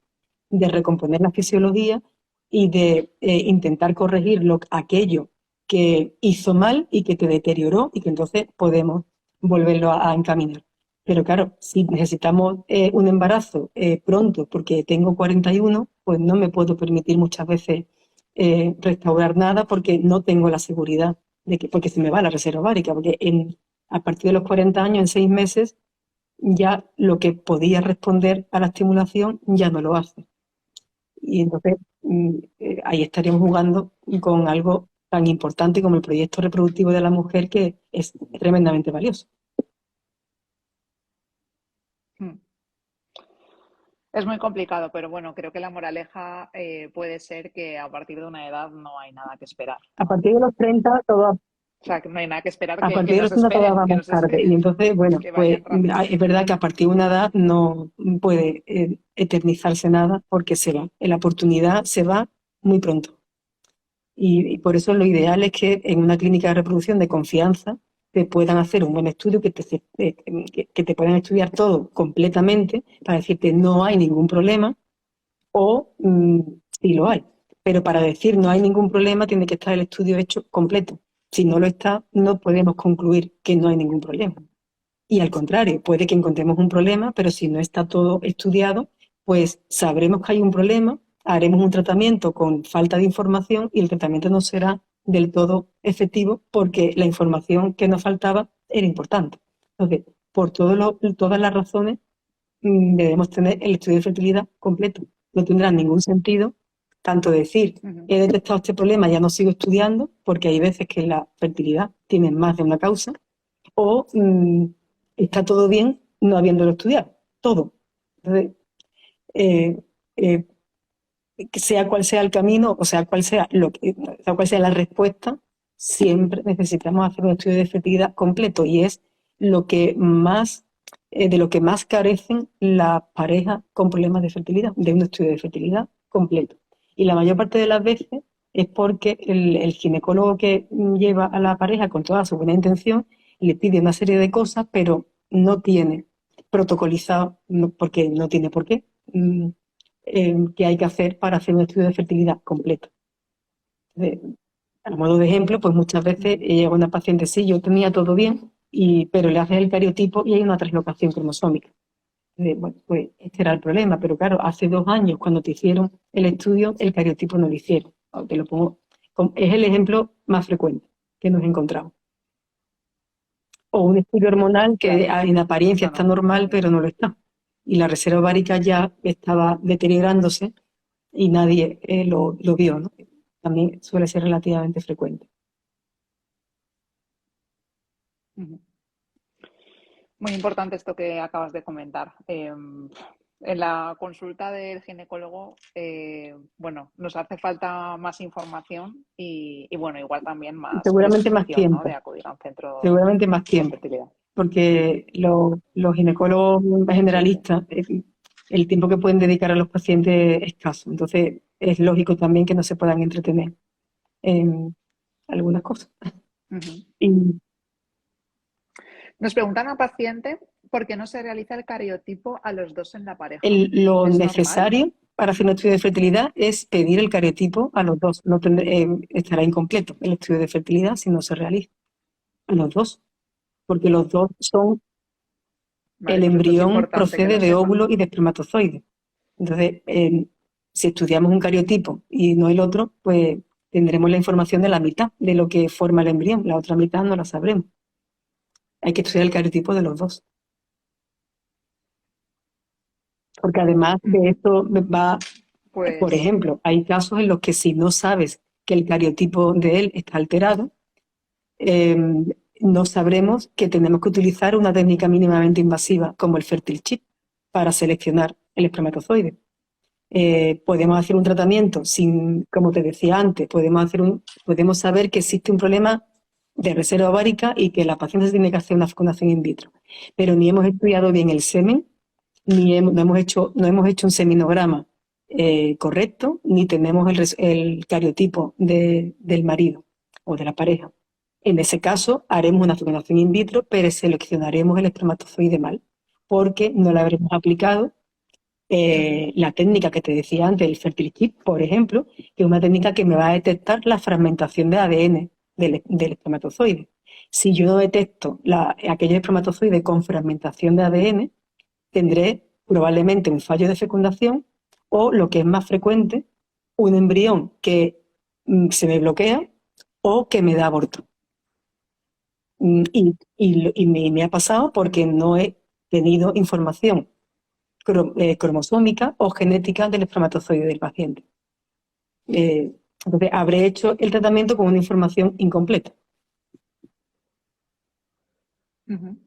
de recomponer la fisiología y de intentar corregir aquello que hizo mal y que te deterioró y que entonces podemos volverlo a encaminar. Pero claro, si necesitamos un embarazo pronto porque tengo 41, pues no me puedo permitir muchas veces restaurar nada porque no tengo la seguridad de que, porque se me va la reserva ovárica, porque a partir de los 40 años, en 6 meses, ya lo que podía responder a la estimulación ya no lo hace. Y entonces ahí estaríamos jugando con algo tan importante como el proyecto reproductivo de la mujer, que es tremendamente valioso. Mm. Es muy complicado, pero bueno, creo que la moraleja puede ser que a partir de una edad no hay nada que esperar, A ¿no? partir de los 30, todo, O sea, que no hay nada que esperar a que partir de los nos 30 todas esperen, que vamos nos tarde. Y esperen, entonces, bueno, que pues vayan rápido. es verdad que a partir de una edad no puede eternizarse nada porque se va. La oportunidad se va muy pronto. Y por eso lo ideal es que en una clínica de reproducción de confianza te puedan hacer un buen estudio, que te puedan estudiar todo completamente para decirte no hay ningún problema o sí lo hay. Pero para decir no hay ningún problema tiene que estar el estudio hecho completo. Si no lo está, no podemos concluir que no hay ningún problema. Y al contrario, puede que encontremos un problema, pero si no está todo estudiado, pues sabremos que hay un problema, haremos un tratamiento con falta de información y el tratamiento no será del todo efectivo porque la información que nos faltaba era importante. Entonces, todas las razones, debemos tener el estudio de fertilidad completo. No tendrá ningún sentido tanto decir, Ujú. he detectado este problema, ya no sigo estudiando, porque hay veces que la fertilidad tiene más de una causa, o está todo bien no habiéndolo estudiado, todo. Entonces, eh, eh, que sea cual sea el camino, o sea, sea cual sea la respuesta, siempre necesitamos hacer un estudio de fertilidad completo y es lo que más, de lo que más carecen las parejas con problemas de fertilidad, de un estudio de fertilidad completo. Y la mayor parte de las veces es porque el ginecólogo que lleva a la pareja con toda su buena intención le pide una serie de cosas, pero no tiene protocolizado, porque no tiene por qué, que hay que hacer para hacer un estudio de fertilidad completo. Entonces, a modo de ejemplo, pues muchas veces llega una paciente, sí, yo tenía todo bien, pero le haces el cariotipo y hay una translocación cromosómica. Bueno, pues este era el problema, pero claro, hace 2 años cuando te hicieron el estudio, el cariotipo no lo hicieron. Te lo pongo, es el ejemplo más frecuente que nos encontramos. O un estudio hormonal que Claro. en apariencia No, está no, normal, obvio. pero no lo está. Y la reserva ovárica ya estaba deteriorándose y nadie lo vio, ¿no? También suele ser relativamente frecuente. Ujú. Muy importante esto que acabas de comentar. En la consulta del ginecólogo, bueno, nos hace falta más información y, bueno, igual también más Seguramente más predisposición, ¿no? De tiempo, acudir a un centro seguramente más de tiempo, fertilidad. porque los ginecólogos Sí, sí. generalistas, el tiempo que pueden dedicar a los pacientes es escaso. Entonces, es lógico también que no se puedan entretener en algunas cosas. Ujú. Y Nos preguntan a paciente por qué no se realiza el cariotipo a los dos en la pareja. lo ¿Es normal? necesario para hacer un estudio de fertilidad es pedir el cariotipo a los dos. No estará incompleto el estudio de fertilidad si no se realiza a los dos, porque los dos son Vale, el pues esto es embrión importante que procede lo de sepa. óvulo y de espermatozoide. Entonces, si estudiamos un cariotipo y no el otro, pues tendremos la información de la mitad de lo que forma el embrión. La otra mitad no la sabremos. Hay que estudiar el cariotipo de los dos. Porque además de Ujú. esto va, por Pues, ejemplo, hay casos en los que si no sabes que el cariotipo de él está alterado, eh, no sabremos que tenemos que utilizar una técnica mínimamente invasiva como el fertil chip para seleccionar el espermatozoide. Podemos hacer un tratamiento sin, como te decía antes, podemos saber que existe un problema de reserva ovárica y que la paciente tiene que hacer una fecundación in vitro. Pero ni hemos estudiado bien el semen, no hemos hecho un seminograma correcto, ni tenemos el cariotipo del marido o de la pareja. En ese caso, haremos una fecundación in vitro, pero seleccionaremos el espermatozoide mal, porque no la habremos aplicado la técnica que te decía antes, el fertility, por ejemplo, que es una técnica que me va a detectar la fragmentación de ADN del espermatozoide. Si yo no detecto aquellos espermatozoides con fragmentación de ADN, tendré probablemente un fallo de fecundación o, lo que es más frecuente, un embrión que se me bloquea o que me da aborto. Me ha pasado porque no he tenido información cromosómica o genética del espermatozoide del paciente. Entonces, habré hecho el tratamiento con una información incompleta. ujú.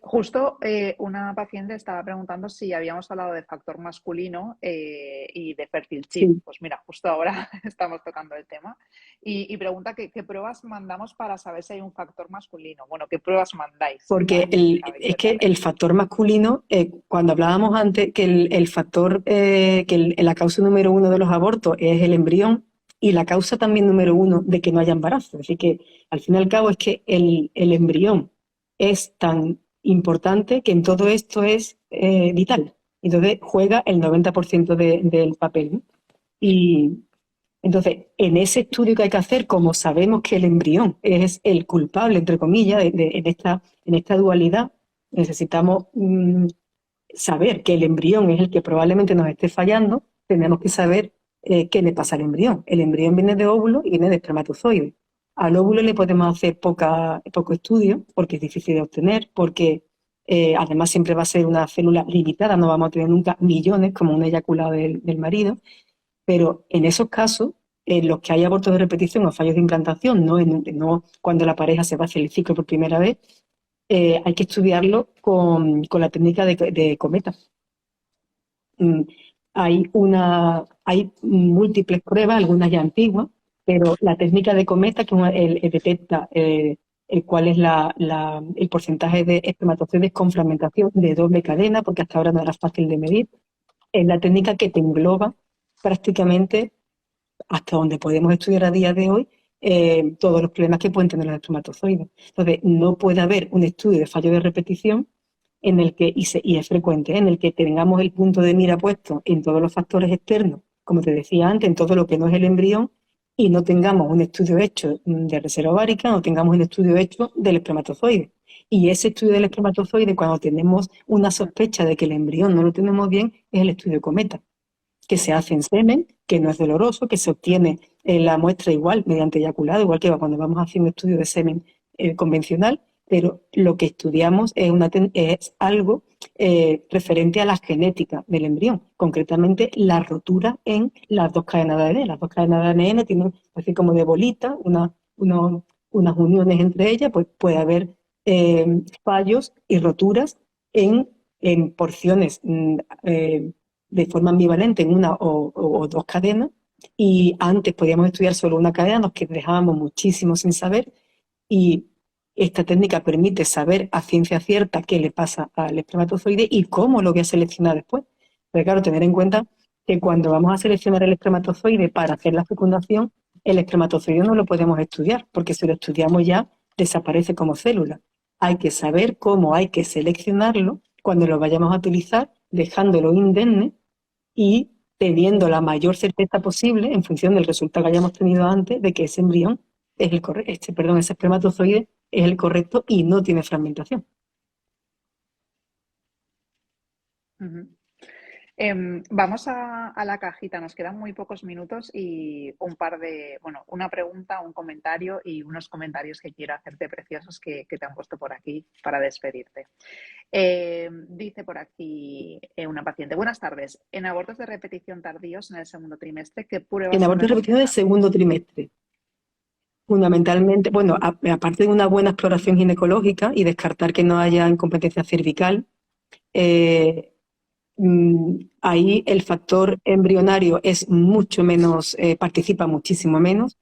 Justo una paciente estaba preguntando si habíamos hablado de factor masculino y de fertil chip. Sí, Pues mira, justo ahora estamos tocando el tema. Y pregunta qué pruebas mandamos para saber si hay un factor masculino. Bueno, ¿qué pruebas mandáis en porque la clínica es que Bioceres? el factor masculino, cuando hablábamos antes que el factor, la causa número uno de los abortos es el embrión y la causa también número uno de que no haya embarazo. Así que al fin y al cabo es que el embrión es tan importante que en todo esto es vital. Entonces juega el 90% del papel, ¿no? Y entonces, en ese estudio que hay que hacer, como sabemos que el embrión es el culpable, entre comillas, en esta dualidad, necesitamos saber que el embrión es el que probablemente nos esté fallando, tenemos que saber qué le pasa al embrión. El embrión viene de óvulo y viene de espermatozoide. Al óvulo le podemos hacer poco estudio porque es difícil de obtener, porque además siempre va a ser una célula limitada, no vamos a tener nunca millones como un eyaculado del marido, pero en esos casos, en los que hay abortos de repetición o fallos de implantación, no cuando la pareja se va a hacer el ciclo por primera vez, hay que estudiarlo con la técnica de cometa. Mm, hay múltiples pruebas, algunas ya antiguas, pero la técnica de cometa, que detecta cuál es el porcentaje de espermatozoides con fragmentación de doble cadena, porque hasta ahora no era fácil de medir, es la técnica que te engloba prácticamente hasta donde podemos estudiar a día de hoy todos los problemas que pueden tener los espermatozoides. Entonces, no puede haber un estudio de fallo de repetición en el que, y es frecuente, en el que tengamos el punto de mira puesto en todos los factores externos, como te decía antes, en todo lo que no es el embrión, y no tengamos un estudio hecho de reserva ovárica, no tengamos un estudio hecho del espermatozoide. Y ese estudio del espermatozoide, cuando tenemos una sospecha de que el embrión no lo tenemos bien, es el estudio cometa, que se hace en semen, que no es doloroso, que se obtiene la muestra igual mediante eyaculado, igual que cuando vamos a hacer un estudio de semen convencional, pero lo que estudiamos es algo referente a la genética del embrión, concretamente la rotura en las dos cadenas de ADN. Las dos cadenas de ADN tienen, así como de bolita, unas uniones entre ellas, pues puede haber fallos y roturas en porciones de forma ambivalente en una o dos cadenas, y antes podíamos estudiar solo una cadena, nos dejábamos muchísimo sin saber, y esta técnica permite saber a ciencia cierta qué le pasa al espermatozoide y cómo lo voy a seleccionar después. Pero claro, tener en cuenta que cuando vamos a seleccionar el espermatozoide para hacer la fecundación, el espermatozoide no lo podemos estudiar, porque si lo estudiamos ya desaparece como célula. Hay que saber cómo hay que seleccionarlo cuando lo vayamos a utilizar, dejándolo indemne y teniendo la mayor certeza posible, en función del resultado que hayamos tenido antes, de que ese embrión es el correcto, ese espermatozoide es el correcto y no tiene fragmentación. Ujú. Vamos a la cajita, nos quedan muy pocos minutos y un par de, bueno, una pregunta, un comentario y unos comentarios que quiero hacerte preciosos que te han puesto por aquí para despedirte. Dice por aquí una paciente, buenas tardes, en abortos de repetición tardíos en el segundo trimestre, ¿qué En pruebas se aborto de repetición del recomiendan? segundo trimestre, fundamentalmente, bueno, aparte de una buena exploración ginecológica y descartar que no haya incompetencia cervical, eh, ahí el factor embrionario es mucho menos, participa muchísimo menos.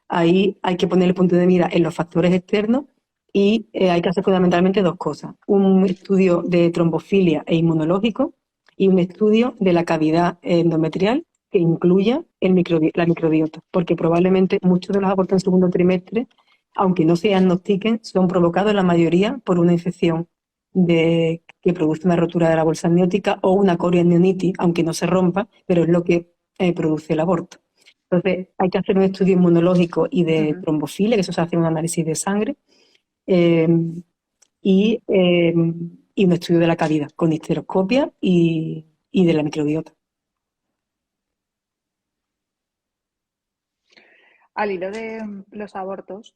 Ahí hay que poner el punto de mira en los factores externos y hay que hacer fundamentalmente dos cosas. Un estudio de trombofilia e inmunológico y un estudio de la cavidad endometrial que incluya la microbiota, porque probablemente muchos de los abortos en segundo trimestre, aunque no se diagnostiquen, son provocados la mayoría por una infección que produce una rotura de la bolsa amniótica o una coriamnionitis, aunque no se rompa, pero es lo que produce el aborto. Entonces, hay que hacer un estudio inmunológico y de Ujú. trombofilia, que eso se hace un análisis de sangre, eh, y, eh, y un estudio de la cavidad con histeroscopia y de la microbiota. Al hilo de los abortos,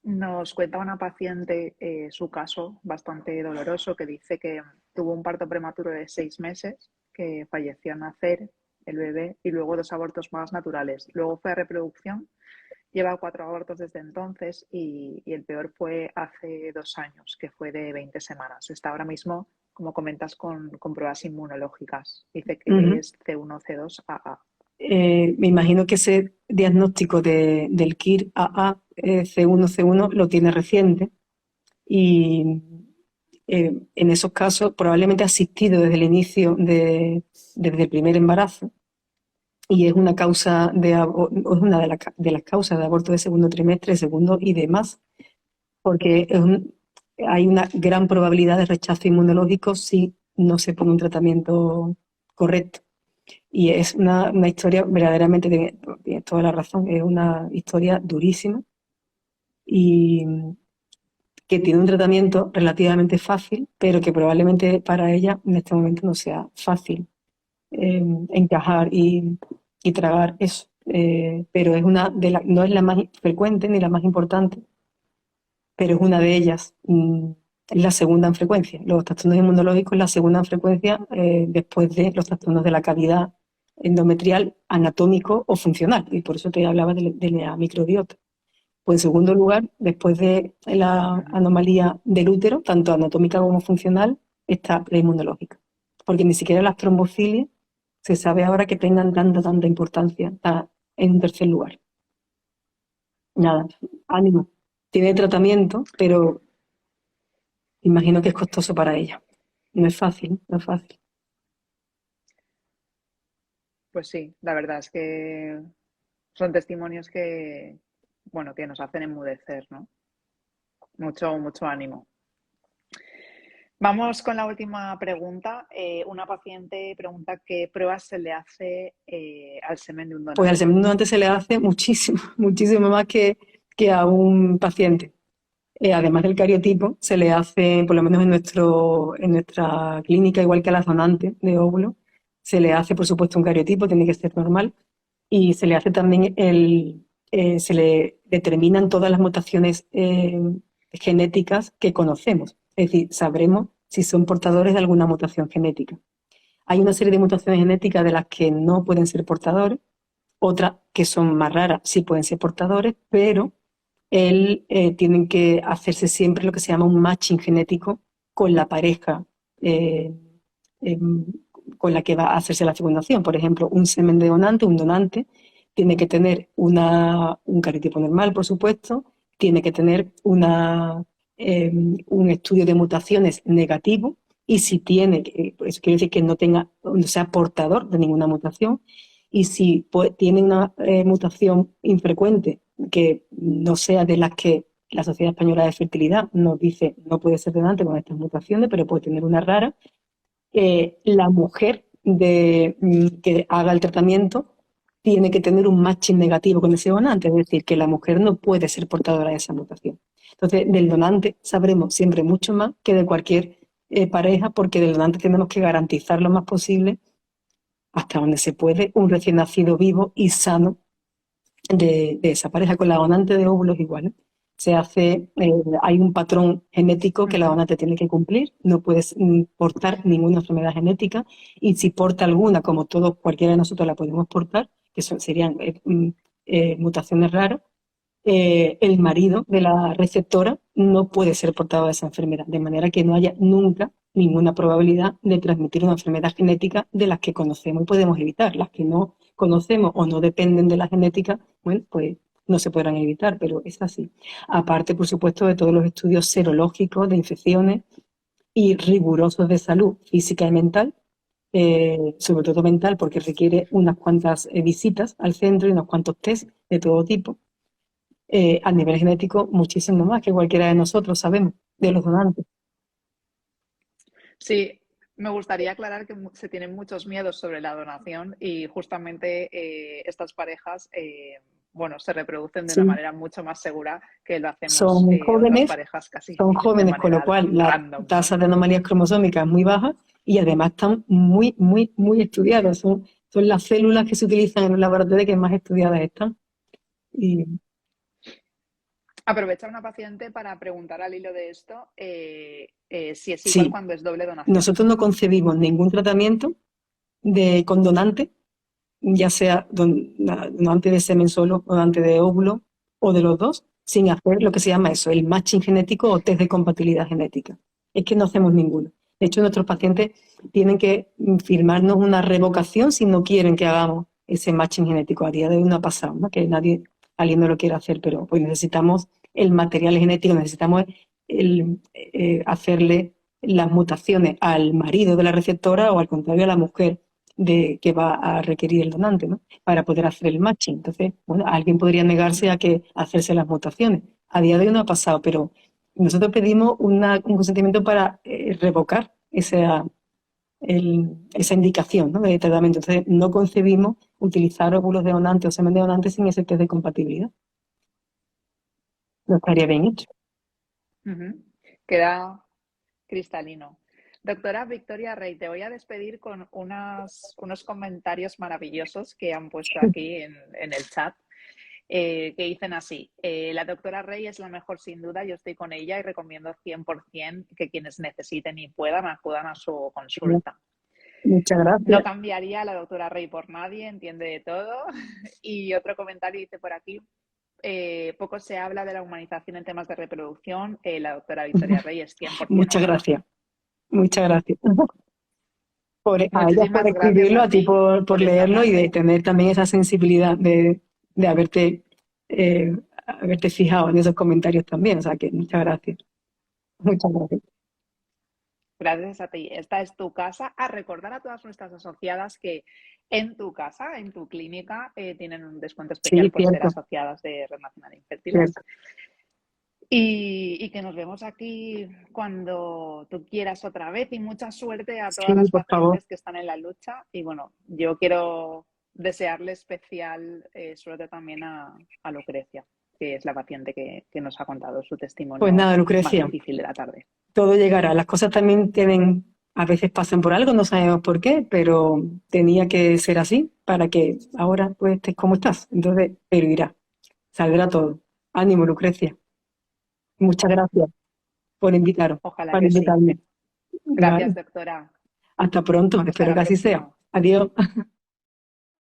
nos cuenta una paciente su caso bastante doloroso que dice que tuvo un parto prematuro de 6 meses, que falleció al nacer el bebé y luego 2 abortos más naturales. Luego fue a reproducción, lleva 4 abortos desde entonces y el peor fue hace 2 años, que fue de 20 semanas. Está ahora mismo, como comentas, con pruebas inmunológicas. Dice que Ujú. es C1, C2, AA. Me imagino que ese diagnóstico del KIR AA C1, C1 lo tiene reciente y en esos casos probablemente ha asistido desde el inicio, desde el primer embarazo, y es una causa es una de las causas de aborto de segundo trimestre, segundo y demás, porque hay una gran probabilidad de rechazo inmunológico si no se pone un tratamiento correcto. Y es una historia verdaderamente, tienes toda la razón, es una historia durísima y que tiene un tratamiento relativamente fácil, pero que probablemente para ella en este momento no sea fácil encajar y tragar eso. Pero es no es la más frecuente ni la más importante, pero es una de ellas. Es la segunda en frecuencia. Los trastornos inmunológicos es la segunda en frecuencia después de los trastornos de la cavidad endometrial anatómico o funcional. Y por eso te hablaba de la microbiota. Pues en segundo lugar, después de la Ujú. anomalía del útero, tanto anatómica como funcional, está la inmunológica. Porque ni siquiera las trombofilias se sabe ahora que tengan tanta importancia. Está en un tercer lugar. Nada, ánimo. Tiene tratamiento, pero imagino que es costoso para ella. No es fácil, no es fácil. Pues sí, la verdad es que son testimonios que, bueno, que nos hacen enmudecer, ¿no? Mucho, mucho ánimo. Vamos con la última pregunta. Una paciente pregunta qué pruebas se le hace al semen de un Pues al donante. segundo antes se le hace muchísimo, muchísimo más que a un paciente. Además del cariotipo, se le hace, por lo menos en nuestra clínica, igual que a las donantes de óvulos, se le hace, por supuesto, un cariotipo, tiene que ser normal, y se le hace también se le determinan todas las mutaciones genéticas que conocemos. Es decir, sabremos si son portadores de alguna mutación genética. Hay una serie de mutaciones genéticas de las que no pueden ser portadores, otras que son más raras sí pueden ser portadores, pero tienen que hacerse siempre lo que se llama un matching genético con la pareja eh, eh, con la que va a hacerse la fecundación. Por ejemplo, un semen de donante, un donante, tiene que tener un cariotipo normal, por supuesto, tiene que tener un estudio de mutaciones negativo y si tiene, eso quiere decir que no sea portador de ninguna mutación, y si tiene una mutación infrecuente que no sea de las que la Sociedad Española de Fertilidad nos dice no puede ser donante con estas mutaciones, pero puede tener una rara, la mujer que haga el tratamiento tiene que tener un matching negativo con ese donante, es decir, que la mujer no puede ser portadora de esa mutación. Entonces, del donante sabremos siempre mucho más que de cualquier pareja, porque del donante tenemos que garantizar lo más posible, hasta donde se puede, un recién nacido vivo y sano de esa pareja. Con la donante de óvulos igual, ¿eh? Se hace, hay un patrón genético que la Ujú. donante tiene que cumplir, no puedes portar ninguna enfermedad genética, y si porta alguna, como todos, cualquiera de nosotros la podemos portar, que serían mutaciones raras, el marido de la receptora no puede ser portador de esa enfermedad, de manera que no haya nunca ninguna probabilidad de transmitir una enfermedad genética de las que conocemos y podemos evitar. Las que no conocemos o no dependen de la genética, bueno, pues no se podrán evitar, pero es así. Aparte, por supuesto, de todos los estudios serológicos de infecciones y rigurosos de salud física y mental, sobre todo mental, porque requiere unas cuantas visitas al centro y unos cuantos test de todo tipo, a nivel genético muchísimo más que cualquiera de nosotros sabemos, de los donantes. Sí, me gustaría aclarar que se tienen muchos miedos sobre la donación y justamente estas parejas, bueno, se reproducen de una Sí, manera mucho más segura que lo hacemos son otras jóvenes, parejas casi son de jóvenes, con lo manera cual la random, ¿no? tasa de anomalías cromosómicas es muy baja y además están muy, muy, muy estudiadas. Son las células que se utilizan en el laboratorio que más estudiadas están. Y Aprovecha una paciente para preguntar al hilo de esto si es igual sí, cuando es doble donación. nosotros no concebimos ningún tratamiento con donante, ya sea donante de semen solo o donante de óvulo o de los dos, sin hacer lo que se llama eso, el matching genético o test de compatibilidad genética. Es que no hacemos ninguno. De hecho, nuestros pacientes tienen que firmarnos una revocación si no quieren que hagamos ese matching genético. A día de hoy no ha pasado, ¿no? Que alguien no lo quiere hacer, pero pues necesitamos el material genético, necesitamos hacerle las mutaciones al marido de la receptora o al contrario a la mujer que va a requerir el donante, ¿no? Para poder hacer el matching. Entonces, bueno, alguien podría negarse a hacerse las mutaciones. A día de hoy no ha pasado, pero nosotros pedimos un consentimiento para revocar esa indicación, ¿no? De tratamiento. Entonces, no concebimos utilizar óvulos de donante o semen de donante sin ese test de compatibilidad. No estaría bien hecho. Ujú. Queda cristalino. Doctora Victoria Rey, te voy a despedir con unos comentarios maravillosos que han puesto aquí en el chat, que dicen así: la doctora Rey es la mejor sin duda, yo estoy con ella y recomiendo 100% que quienes necesiten y puedan acudan a su consulta. Muchas No gracias. cambiaría a la doctora Rey por nadie, entiende de todo. Y otro comentario dice por aquí: poco se habla de la humanización en temas de reproducción. La doctora Victoria Rey es 100% Muchas humana. gracias. Muchas gracias. A ellas por Muchísimas gracias escribirlo, a a ti ti por por esta leerlo y de tarde. tener también esa sensibilidad de haberte fijado en esos comentarios también. O sea que muchas gracias. Muchas gracias. Gracias a ti. Esta es tu casa. A recordar a todas nuestras asociadas que en tu casa, en tu clínica, tienen un descuento especial Sí, por ser cierto, asociadas de Red Nacional de Infértiles. cierto. Y que nos vemos aquí cuando tú quieras otra vez. Y mucha suerte a Sí, todas las por favor. pacientes que están en la lucha. Y bueno, yo quiero desearle especial suerte también a Lucrecia, que es la paciente que nos ha contado su Pues testimonio nada, más Lucrecia, difícil de la tarde. todo llegará. Las cosas también a veces pasan por algo, no sabemos por qué, pero tenía que ser así para que ahora pues estés como estás. Entonces, pero irá, saldrá todo. Ánimo, Lucrecia. Muchas gracias por Ojalá para que sí. invitarme. Gracias, Vale. doctora. Hasta pronto, Hasta espero la que así sea. próxima. Adiós.